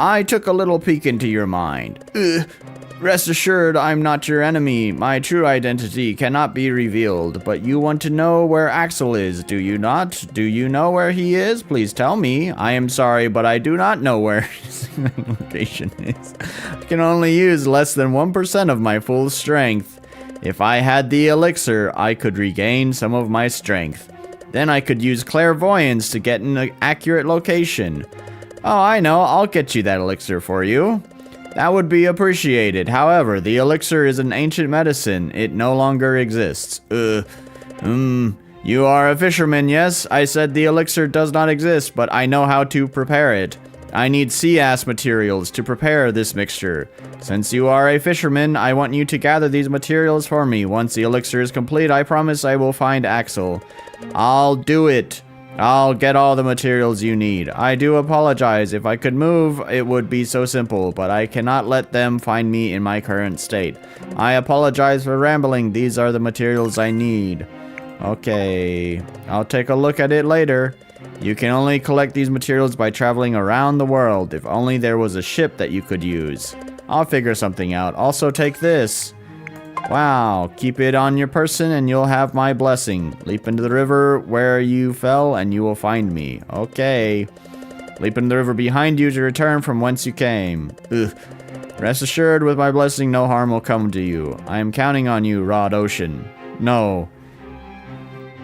I took a little peek into your mind. Rest assured, I'm not your enemy. My true identity cannot be revealed, but you want to know where Axel is, do you not? Do you know where he is? Please tell me. I am sorry, but I do not know where his location is. I can only use less than 1% of my full strength. If I had the elixir, I could regain some of my strength. Then I could use clairvoyance to get an accurate location. Oh, I know. I'll get you that elixir for you. That would be appreciated. However, the elixir is an ancient medicine. It no longer exists. You are a fisherman, yes? I said the elixir does not exist, but I know how to prepare it. I need sea ass materials to prepare this mixture. Since you are a fisherman, I want you to gather these materials for me. Once the elixir is complete, I promise I will find Axel. I'll do it. I'll get all the materials you need. I do apologize. If I could move, it would be so simple, but I cannot let them find me in my current state. I apologize for rambling. These are the materials I need. Okay, I'll take a look at it later. You can only collect these materials by traveling around the world. If only there was a ship that you could use. I'll figure something out. Also take this. Wow, keep it on your person and you'll have my blessing. Leap into the river where you fell and you will find me. Okay. Leap into the river behind you to return from whence you came. Ugh. Rest assured, with my blessing, no harm will come to you. I am counting on you, Rod Ocean. No.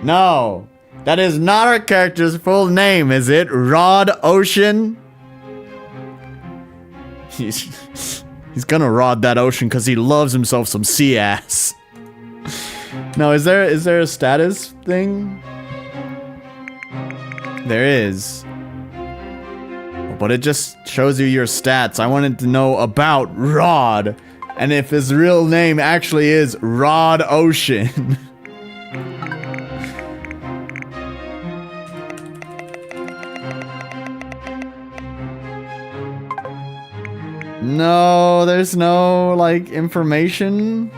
No. That is not our character's full name, is it? Rod Ocean? He's gonna rod that ocean because he loves himself some sea ass. No, is there a status thing? There is. But it just shows you your stats. I wanted to know about Rod. And if his real name actually is Rod Ocean. No, there's no, like, information.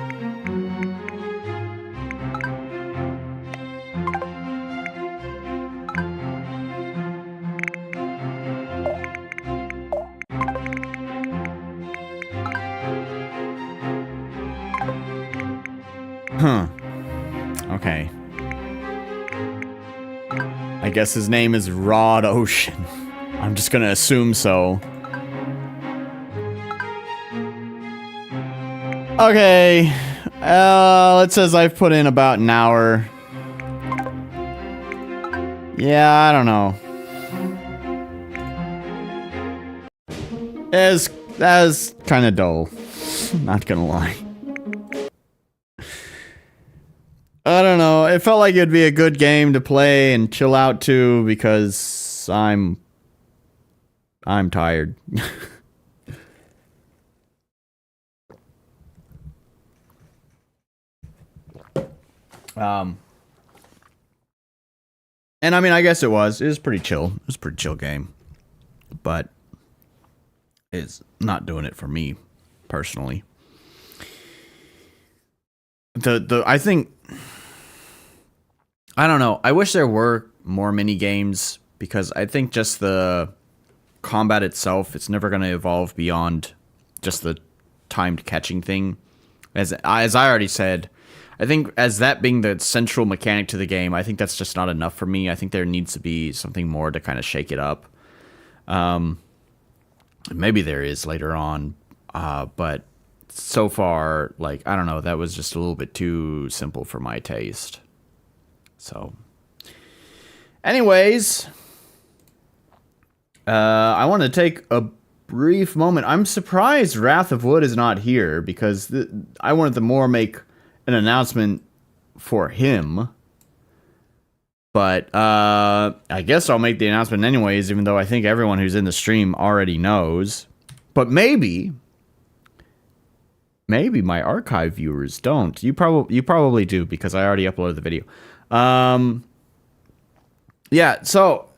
Huh. Okay. I guess his name is Rod Ocean. I'm just gonna assume so. Okay. It says I've put in about an hour. Yeah, I don't know. That was kind of dull. Not gonna lie. I don't know. It felt like it'd be a good game to play and chill out to because I'm tired. And I mean, I guess it was pretty chill. It was a pretty chill game, but it's not doing it for me personally. I think, I don't know. I wish there were more mini games because I think just the combat itself, it's never going to evolve beyond just the timed catching thing. As I already said, I think as that being the central mechanic to the game, I think that's just not enough for me. I think there needs to be something more to kind of shake it up. Maybe there is later on, but so far, like, I don't know, that was just a little bit too simple for my taste. So, anyways, I want to take a brief moment. I'm surprised Wrath of Wood is not here because I wanted to more make an announcement for him. But I guess I'll make the announcement anyways, even though I think everyone who's in the stream already knows. But maybe my archive viewers don't. You probably do because I already uploaded the video. Yeah, so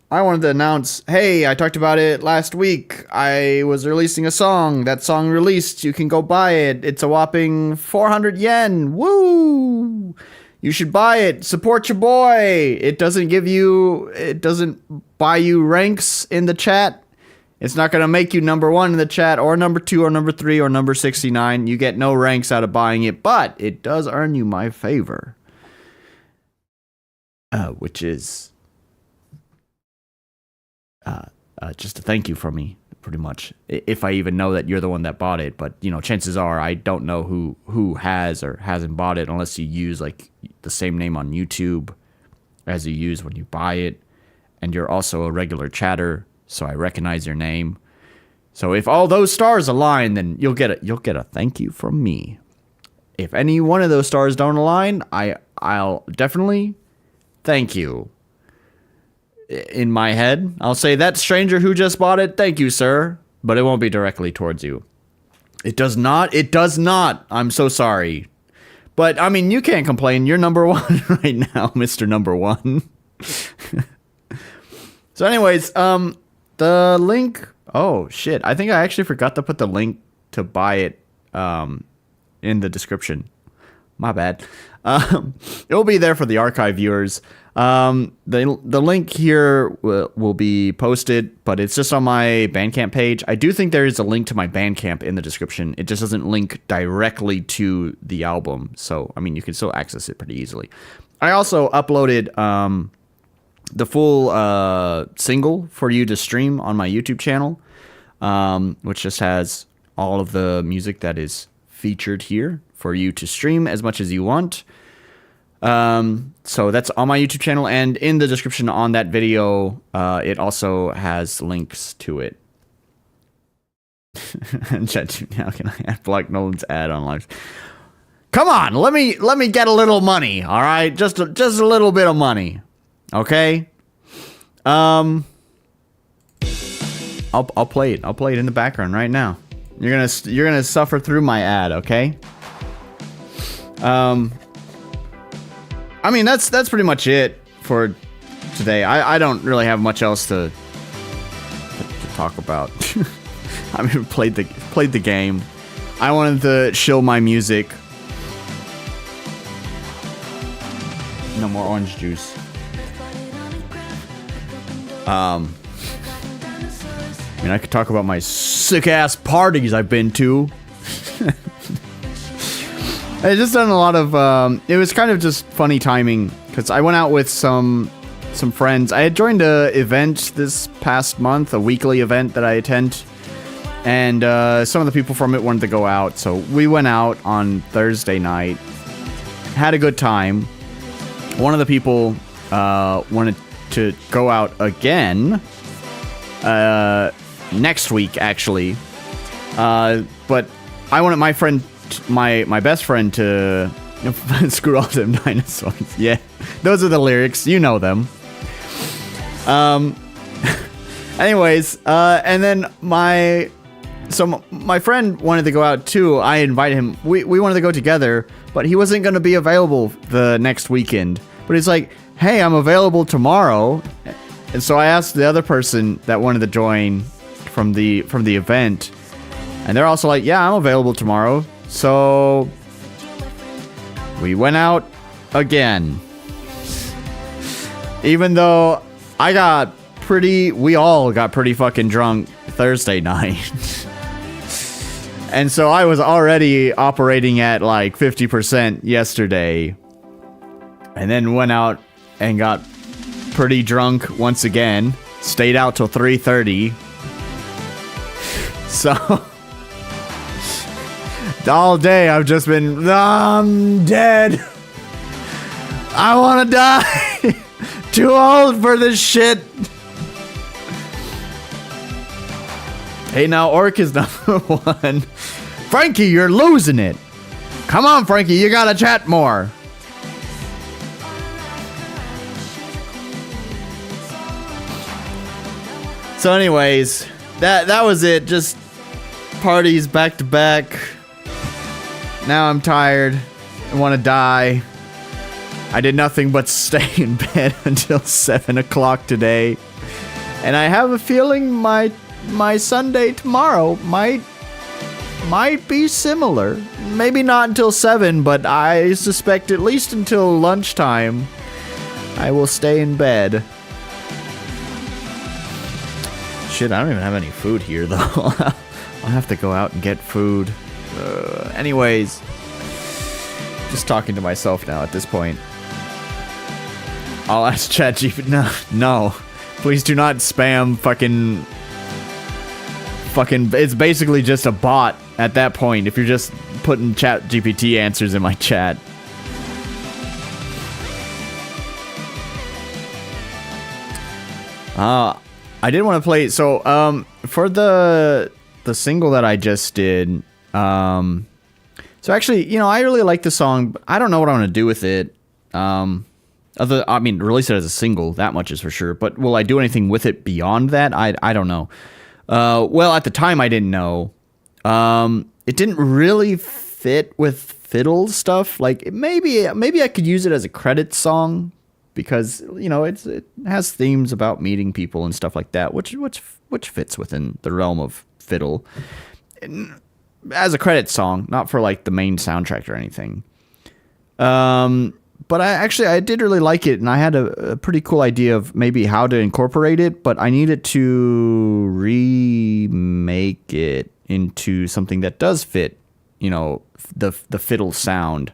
I wanted to announce, hey, I talked about it last week. I was releasing a song. That song released. You can go buy it. It's a whopping 400 yen. Woo! You should buy it. Support your boy. It doesn't buy you ranks in the chat. It's not going to make you number 1 in the chat or number 2 or number 3 or number 69. You get no ranks out of buying it, but it does earn you my favor. Which is just a thank you from me, pretty much. If I even know that you're the one that bought it, but you know, chances are I don't know who has or hasn't bought it unless you use like the same name on YouTube as you use when you buy it, and you're also a regular chatter, so I recognize your name. So if all those stars align, then you'll get a thank you from me. If any one of those stars don't align, I'll definitely thank you. In my head, I'll say, that stranger who just bought it, thank you, sir. But it won't be directly towards you. It does not. It does not. I'm so sorry. But, I mean, you can't complain. You're number 1 right now, Mr. Number 1. So anyways, the link... Oh, shit. I think I actually forgot to put the link to buy it in the description. My bad. It'll be there for the archive viewers. The link here will be posted, but it's just on my Bandcamp page. I do think there is a link to my Bandcamp in the description. It just doesn't link directly to the album. So, I mean, you can still access it pretty easily. I also uploaded the full single for you to stream on my YouTube channel, which just has all of the music that is featured here for you to stream as much as you want. So that's on my YouTube channel, and in the description on that video, it also has links to it. How can I block Nolan's ad on live? Come on, let me get a little money, all right? Just a little bit of money, okay? I'll play it. I'll play it in the background right now. You're gonna suffer through my ad, okay? I mean that's pretty much it for today. I don't really have much else to talk about. I mean, played the game. I wanted to shill my music. No more orange juice. I mean, I could talk about my sick-ass parties I've been to. I just done a lot of, it was kind of just funny timing, because I went out with some friends. I had joined a event this past month, a weekly event that I attend, and some of the people from it wanted to go out, so we went out on Thursday night, had a good time. One of the people wanted to go out again next week, actually. But I wanted my friend, my best friend, to screw all them dinosaurs. Yeah, those are the lyrics. You know them. Anyways, and then my friend wanted to go out too. I invited him. We wanted to go together, but he wasn't going to be available the next weekend. But he's like, hey, I'm available tomorrow. And so I asked the other person that wanted to join from the event, and they're also like, yeah, I'm available tomorrow. So we went out again. Even though we all got pretty fucking drunk Thursday night. And so I was already operating at like 50% yesterday. And then went out and got pretty drunk once again. Stayed out till 3:30. So all day I've just been, I'm dead. I want to die. Too old for this shit. Hey, now Orc is number one. Frankie, you're losing it. Come on, Frankie, you gotta chat more. So anyways, that was it. Just parties back to back. Now I'm tired. I want to die. I did nothing but stay in bed until 7 o'clock today. And I have a feeling my Sunday tomorrow might be similar. Maybe not until 7, but I suspect at least until lunchtime I will stay in bed. Shit, I don't even have any food here, though. I'll have to go out and get food. Anyways, just talking to myself now at this point. I'll ask ChatGPT. No. Please do not spam fucking... It's basically just a bot at that point if you're just putting ChatGPT answers in my chat. I did want to play, so for the single that I just did, so actually, I really like the song, but I don't know what I'm going to do with it. Release it as a single, that much is for sure, but will I do anything with it beyond that? I don't know. Well, at the time I didn't know. It didn't really fit with fiddle stuff. Like maybe I could use it as a credit song because it has themes about meeting people and stuff like that, which fits within the realm of fiddle. As a credit song, not for like the main soundtrack or anything. But I did really like it, and I had a pretty cool idea of maybe how to incorporate it, but I needed to remake it into something that does fit, the fiddle sound.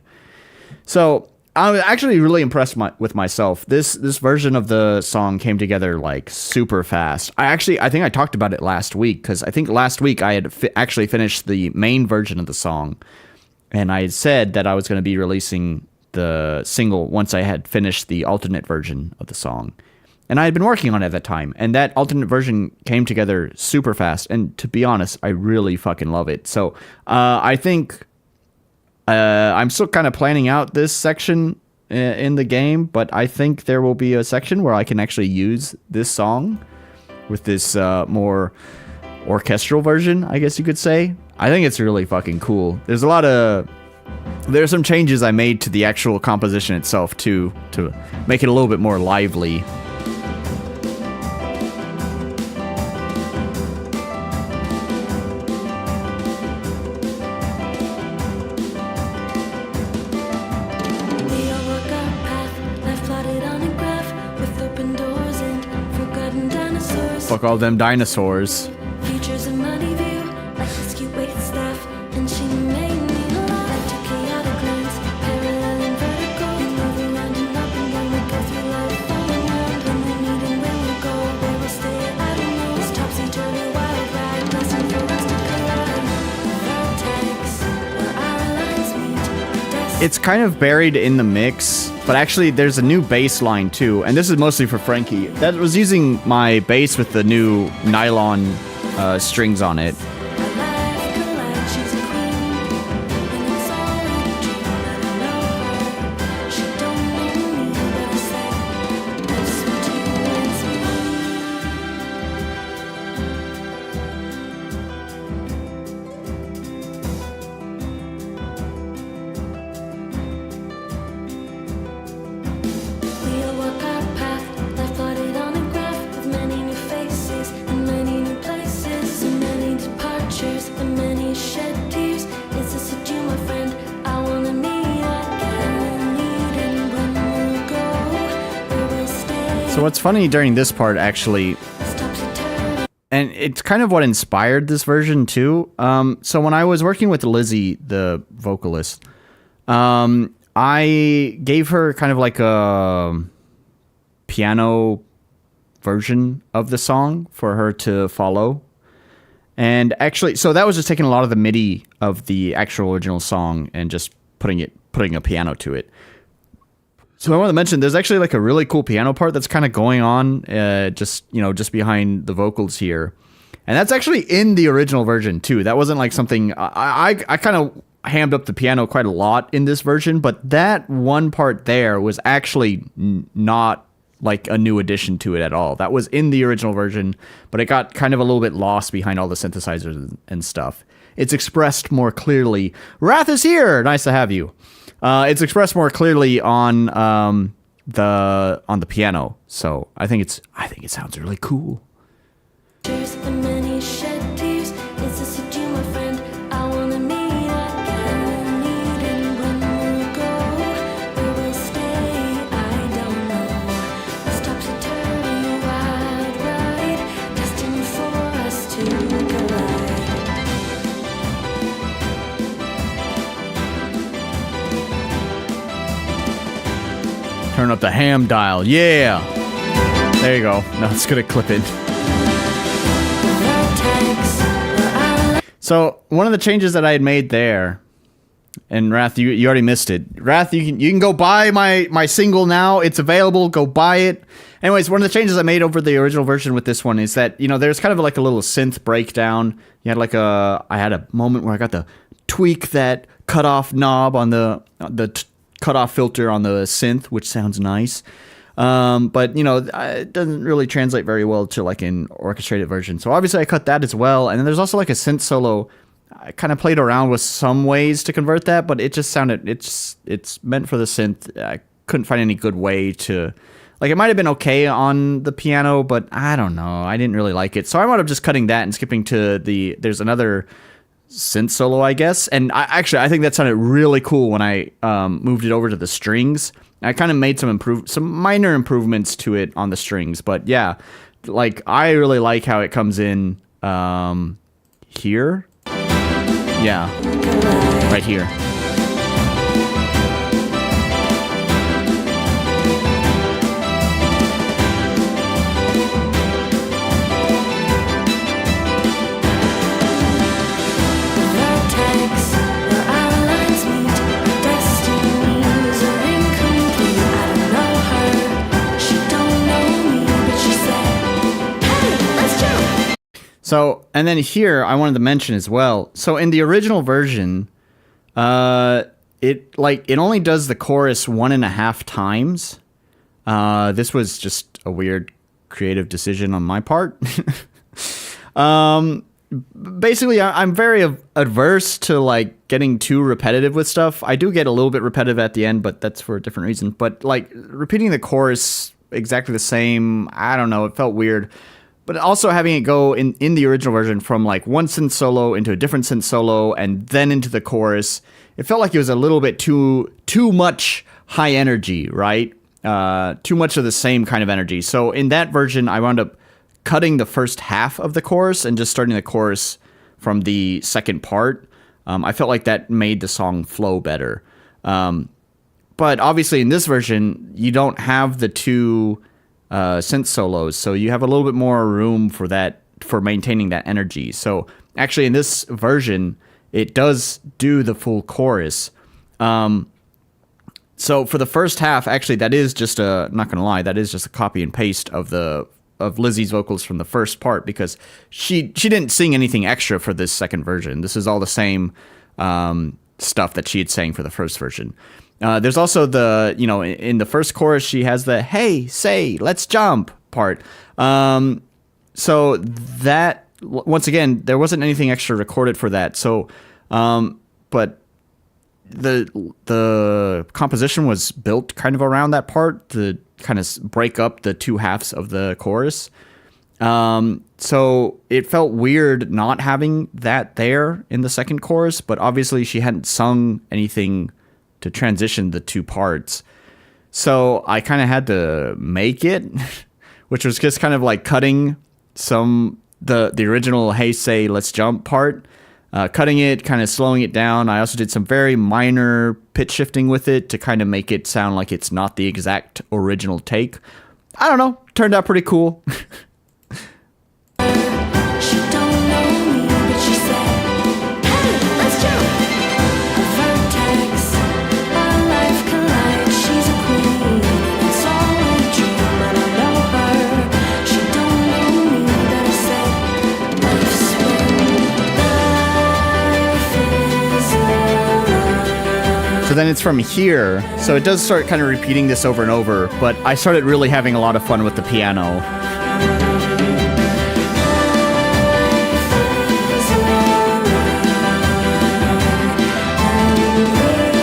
So I was actually really impressed with myself. This version of the song came together like super fast. I think I talked about it last week, because I think last week I had actually finished the main version of the song, and I had said that I was going to be releasing the single once I had finished the alternate version of the song. And I had been working on it at that time, and that alternate version came together super fast. And to be honest, I really fucking love it. So I think I'm still kind of planning out this section in the game, but I think there will be a section where I can actually use this song with this more orchestral version, I guess you could say. I think it's really fucking cool. There's some changes I made to the actual composition itself too, to make it a little bit more lively. Fuck all them dinosaurs. Features in money view, like this cute wait staff, and she made me laugh. To chaotic glance, parallel and vertical, we move around and up and down, we go through life, falling around. When we meet and when we go, where we'll stay, I don't know. It's topsy-turvy wild ride, destined for us to collide. Vertex, where our lines meet. It's kind of buried in the mix, but actually there's a new bass line too, and this is mostly for Frankie. That was using my bass with the new nylon strings on it. So what's funny during this part, actually, and it's kind of what inspired this version too. So when I was working with Lizzie, the vocalist, I gave her kind of like a piano version of the song for her to follow. And actually, so that was just taking a lot of the MIDI of the actual original song and just putting a piano to it. So I want to mention, there's actually like a really cool piano part that's kind of going on, just behind the vocals here, and that's actually in the original version too. That wasn't like something I kind of hammed up the piano quite a lot in this version, but that one part there was actually not like a new addition to it at all. That was in the original version, but it got kind of a little bit lost behind all the synthesizers and stuff. It's expressed more clearly. Wrath is here. Nice to have you. It's expressed more clearly on the piano, so I think it sounds really cool. Turn up the ham dial, yeah. There you go. Now it's gonna clip in. So one of the changes that I had made there, and Wrath, you already missed it. Wrath, you can go buy my single now. It's available. Go buy it. Anyways, one of the changes I made over the original version with this one is that, there's kind of like a little synth breakdown. You had I had a moment where I got to tweak that cutoff knob on the cutoff filter on the synth, which sounds nice. But it doesn't really translate very well to like an orchestrated version. So obviously I cut that as well. And then there's also like a synth solo. I kind of played around with some ways to convert that, but it just sounded, it's meant for the synth. I couldn't find any good way to, like, it might have been okay on the piano, but I don't know. I didn't really like it. So I wound up just cutting that and skipping to there's another synth solo, I guess. And I think that sounded really cool when I moved it over to the strings. I kind of made some minor improvements to it on the strings, but yeah, like I really like how it comes in here. Yeah, right here. So, and then here I wanted to mention as well. So in the original version, it only does the chorus 1.5 times. This was just a weird creative decision on my part. Basically, I'm very adverse to like getting too repetitive with stuff. I do get a little bit repetitive at the end, but that's for a different reason. But like repeating the chorus exactly the same, I don't know, it felt weird. But also having it go in the original version from like one synth solo into a different synth solo and then into the chorus, it felt like it was a little bit too much high energy, right? Too much of the same kind of energy. So in that version, I wound up cutting the first half of the chorus and just starting the chorus from the second part. I felt like that made the song flow better. But obviously in this version, you don't have the two synth solos, so you have a little bit more room for that, for maintaining that energy. So actually in this version, it does do the full chorus. So for the first half, actually, that is just not gonna lie, that is just a copy and paste of Lizzie's vocals from the first part, because she didn't sing anything extra for this second version. This is all the same stuff that she had sang for the first version. There's also in the first chorus, she has the hey, say, let's jump part. So that, once again, there wasn't anything extra recorded for that. So, but the composition was built kind of around that part to kind of break up the two halves of the chorus. So it felt weird not having that there in the second chorus, but obviously she hadn't sung anything to transition the two parts. So I kind of had to make it, which was just kind of like cutting the original hey, say, let's jump part, cutting it, kind of slowing it down. I also did some very minor pitch shifting with it to kind of make it sound like it's not the exact original take. I don't know, turned out pretty cool. She don't know me, but she said, "Hey, let's jump." Her vertex, our life collides. She's a queen, it's all a dream, and I know her. She don't know me, but I said, "Life's when life is alive." So then it's from here. So it does start kind of repeating this over and over, but I started really having a lot of fun with the piano.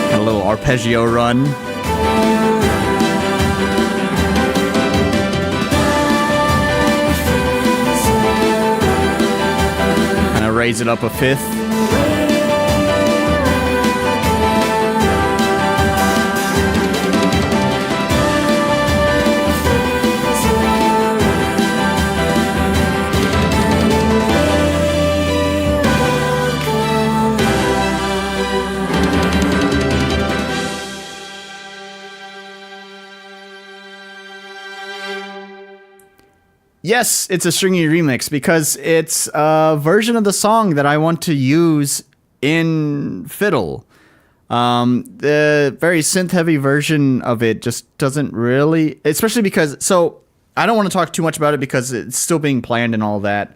Had a little arpeggio run. Kind of raise it up a fifth. Yes, it's a stringy remix because it's a version of the song that I want to use in fiddle. The very synth-heavy version of it just doesn't really, especially because, so I don't want to talk too much about it because it's still being planned and all that,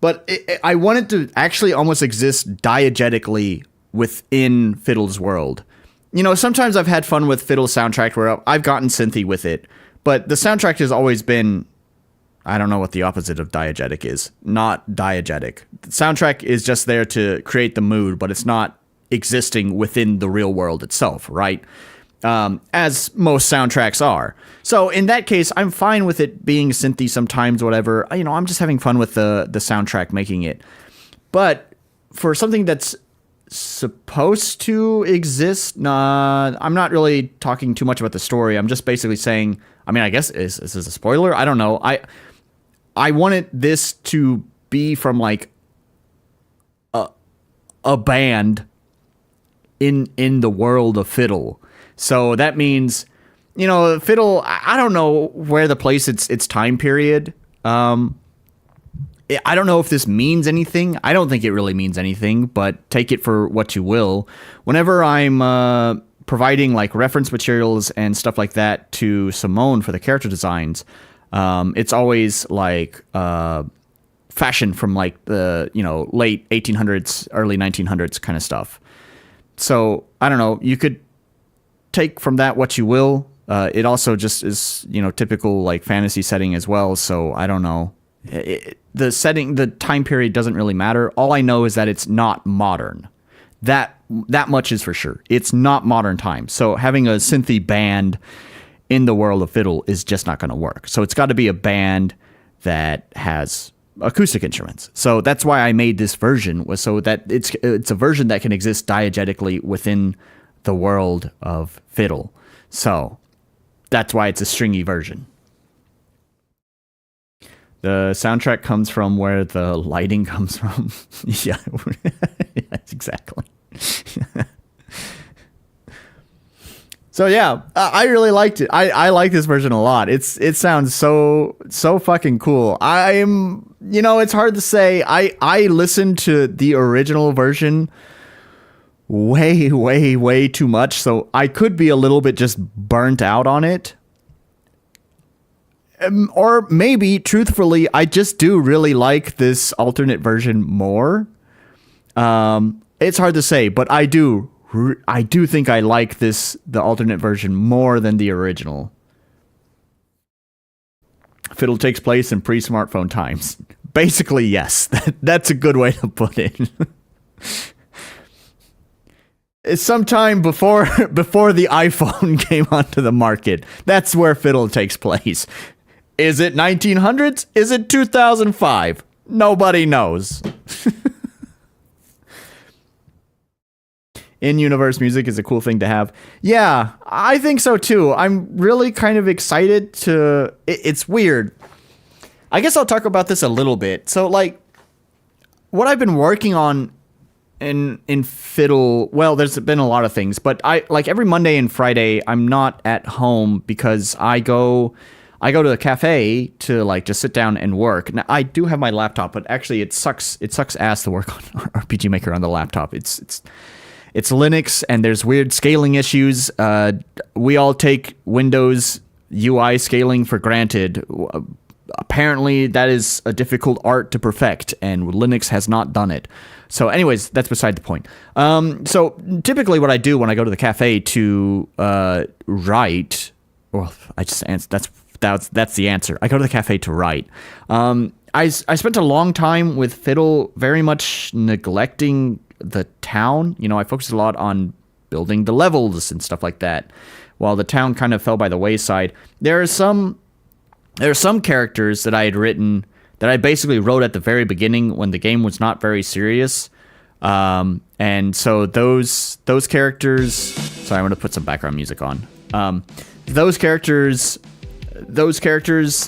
but I want it to actually almost exist diegetically within fiddle's world. You know, sometimes I've had fun with fiddle soundtrack where I've gotten synthy with it, but the soundtrack has always been, I don't know what the opposite of diegetic is. Not diegetic. The soundtrack is just there to create the mood, but it's not existing within the real world itself, right? As most soundtracks are. So in that case, I'm fine with it being synthy sometimes, whatever. You know, I'm just having fun with the soundtrack making it. But for something that's supposed to exist, I'm not really talking too much about the story. I'm just basically saying, I mean, I guess is this a spoiler? I don't know. I wanted this to be from like a band in the world of fiddle. So that means, you know, fiddle, I don't know where to place its time period. I don't know if this means anything. I don't think it really means anything, but take it for what you will. Whenever I'm providing like reference materials and stuff like that to Somon for the character designs, it's always like fashioned from like the, you know, late 1800s, early 1900s kind of stuff. So I don't know. You could take from that what you will. It also just is, you know, typical like fantasy setting as well. So I don't know. The setting, the time period doesn't really matter. All I know is that it's not modern. That much is for sure. It's not modern times. So having a synthy band in the world of fiddle is just not going to work. So it's got to be a band that has acoustic instruments. So that's why I made this version, was so that it's a version that can exist diegetically within the world of fiddle. So that's why it's a stringy version. The soundtrack comes from where the lighting comes from. Yeah, yes, exactly. So yeah, I really liked it. I like this version a lot. It sounds so fucking cool. You know, it's hard to say. I listened to the original version way too much, so I could be a little bit just burnt out on it. Or maybe, truthfully, I just do really like this alternate version more. It's hard to say, but I do think I like the alternate version more than the original. Fiddle takes place in pre-smartphone times. Basically, yes. That's a good way to put it. It's sometime before the iPhone came onto the market. That's where fiddle takes place. Is it 1900s? Is it 2005? Nobody knows. In-universe music is a cool thing to have. Yeah, I think so too. I'm really kind of excited to... It's weird. I guess I'll talk about this a little bit. So, like, what I've been working on in fiddle... Well, there's been a lot of things, but like every Monday and Friday, I'm not at home because I go to a cafe to like just sit down and work. Now, I do have my laptop, but actually it sucks ass to work on RPG Maker on the laptop. It's Linux, and there's weird scaling issues. We all take Windows UI scaling for granted. Apparently, that is a difficult art to perfect, and Linux has not done it. So anyways, that's beside the point. So typically what I do when I go to the cafe to write, well, I just answered, that's the answer. I go to the cafe to write. I spent a long time with fiddle very much neglecting the town. You know, I focused a lot on building the levels and stuff like that, while the town kind of fell by the wayside. There are some characters that I had written that I basically wrote at the very beginning when the game was not very serious. And so those characters, sorry, I'm going to put some background music on. Those characters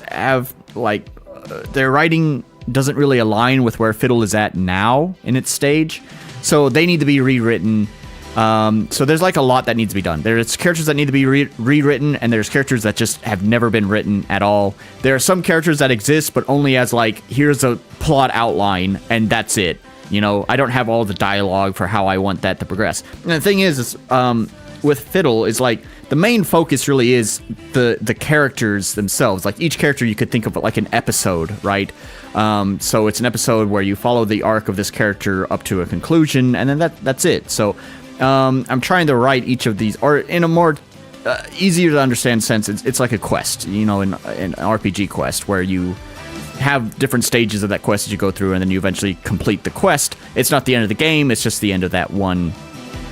have like, their writing doesn't really align with where fiddle is at now in its stage. So they need to be rewritten. So there's like a lot that needs to be done. There's characters that need to be rewritten, and there's characters that just have never been written at all. There are some characters that exist, but only as like, here's a plot outline, and that's it. You know, I don't have all the dialogue for how I want that to progress. And the thing is with fiddle is like, the main focus really is the characters themselves. Like each character you could think of it like an episode, right? So it's an episode where you follow the arc of this character up to a conclusion, and then that's it. So I'm trying to write each of these, or in a more easier to understand sense, it's like a quest, you know, an RPG quest where you have different stages of that quest as you go through, and then you eventually complete the quest. It's not the end of the game, it's just the end of that one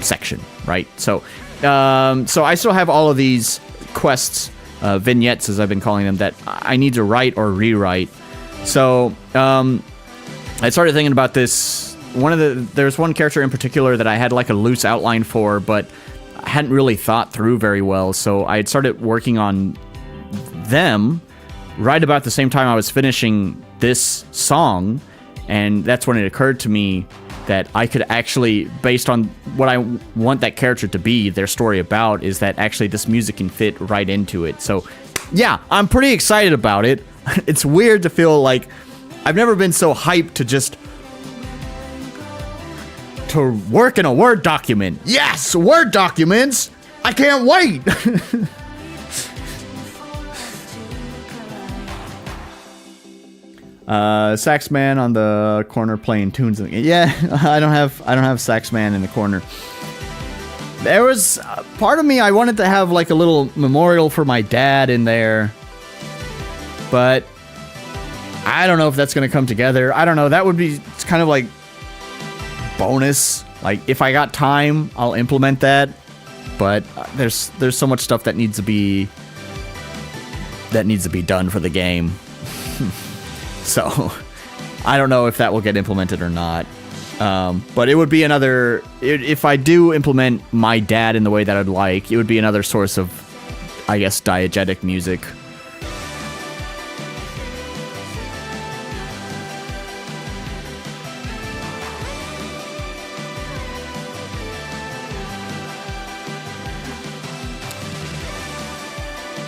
section, right? So I still have all of these quests, vignettes as I've been calling them, that I need to write or rewrite. So I started thinking about this. There's one character in particular that I had like a loose outline for, but I hadn't really thought through very well. So I had started working on them right about the same time I was finishing this song, and that's when it occurred to me that I could actually, based on what I want that character to be, their story about, is that actually this music can fit right into it. So yeah, I'm pretty excited about it. It's weird to feel like I've never been so hyped to work in a Word document. Yes, Word documents! I can't wait! Sax man on the corner playing tunes. Yeah, I don't have Sax man in the corner. There was part of me, I wanted to have like a little memorial for my dad in there, but I don't know if that's gonna come together. I don't know. That would be kind of like bonus. Like if I got time, I'll implement that. But there's so much stuff that needs to be done for the game. So I don't know if that will get implemented or not. But it would be another, if I do implement my dad in the way that I'd like, it would be another source of, I guess, diegetic music.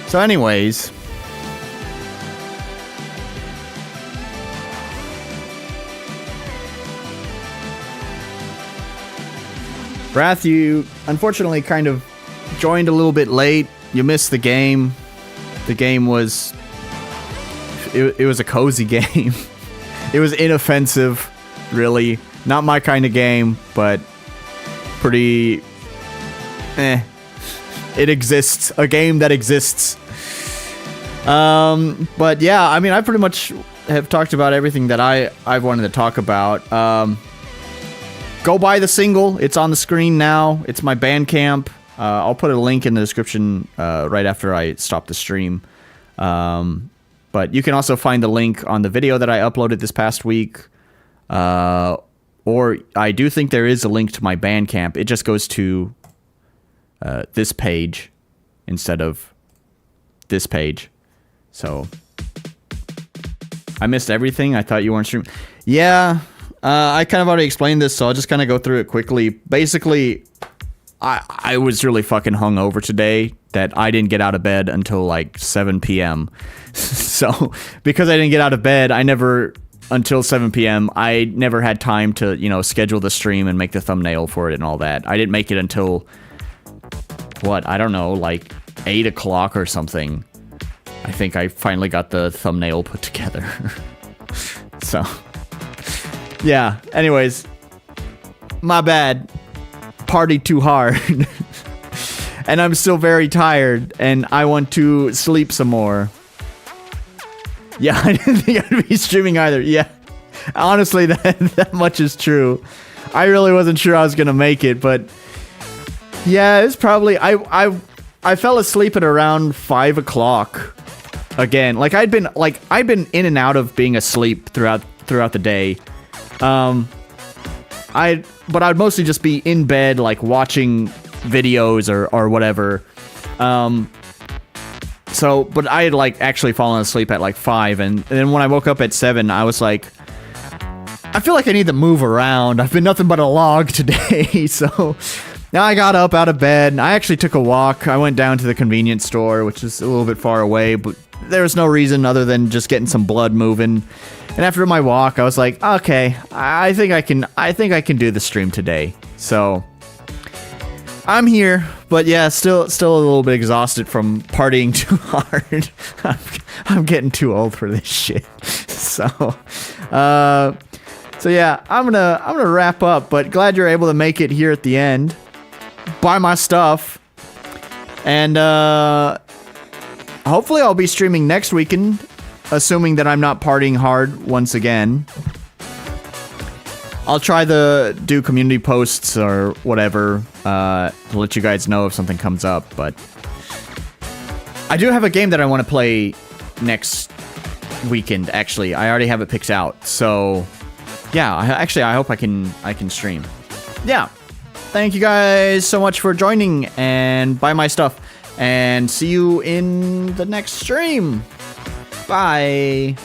So anyways, Wrath, you unfortunately kind of joined a little bit late. You missed the game. The game was... It was a cozy game. It was inoffensive, really. Not my kind of game, but pretty... It exists. A game that exists. But yeah, I mean, I pretty much have talked about everything that I've wanted to talk about. Go buy the single. It's on the screen now. It's my Bandcamp. I'll put a link in the description right after I stop the stream. But you can also find the link on the video that I uploaded this past week. Or I do think there is a link to my Bandcamp. It just goes to this page instead of this page. So I missed everything. I thought you weren't streaming. Yeah. I kind of already explained this, so I'll just kind of go through it quickly. Basically, I was really fucking hungover today that I didn't get out of bed until like 7 p.m. So, because I didn't get out of bed, until 7 p.m., I never had time to, schedule the stream and make the thumbnail for it and all that. I didn't make it until, I don't know, like 8 o'clock or something. I think I finally got the thumbnail put together. So... yeah, anyways, my bad. Partied too hard. And I'm still very tired, and I want to sleep some more. Yeah, I didn't think I'd be streaming either. Yeah, honestly, that much is true. I really wasn't sure I was gonna make it, but... yeah, it's probably... I fell asleep at around 5 o'clock. Again, I'd been in and out of being asleep throughout the day. But I'd mostly just be in bed, watching videos or whatever. But I had, actually fallen asleep at, 5, and then when I woke up at 7, I was like, I feel like I need to move around. I've been nothing but a log today, so... now I got up out of bed, and I actually took a walk. I went down to the convenience store, which is a little bit far away, but there was no reason other than just getting some blood moving. And after my walk, I was like, okay, I think I can do the stream today. So I'm here, but yeah, still a little bit exhausted from partying too hard. I'm getting too old for this shit. So yeah, I'm gonna wrap up, but glad you're able to make it here at the end. Buy my stuff. And hopefully I'll be streaming next weekend, assuming that I'm not partying hard once again. I'll try to do community posts or whatever to let you guys know if something comes up, but I do have a game that I want to play next weekend, actually. I already have it picked out, so yeah, I hope I can stream. Yeah. Thank you guys so much for joining, and buy my stuff, and see you in the next stream. Bye.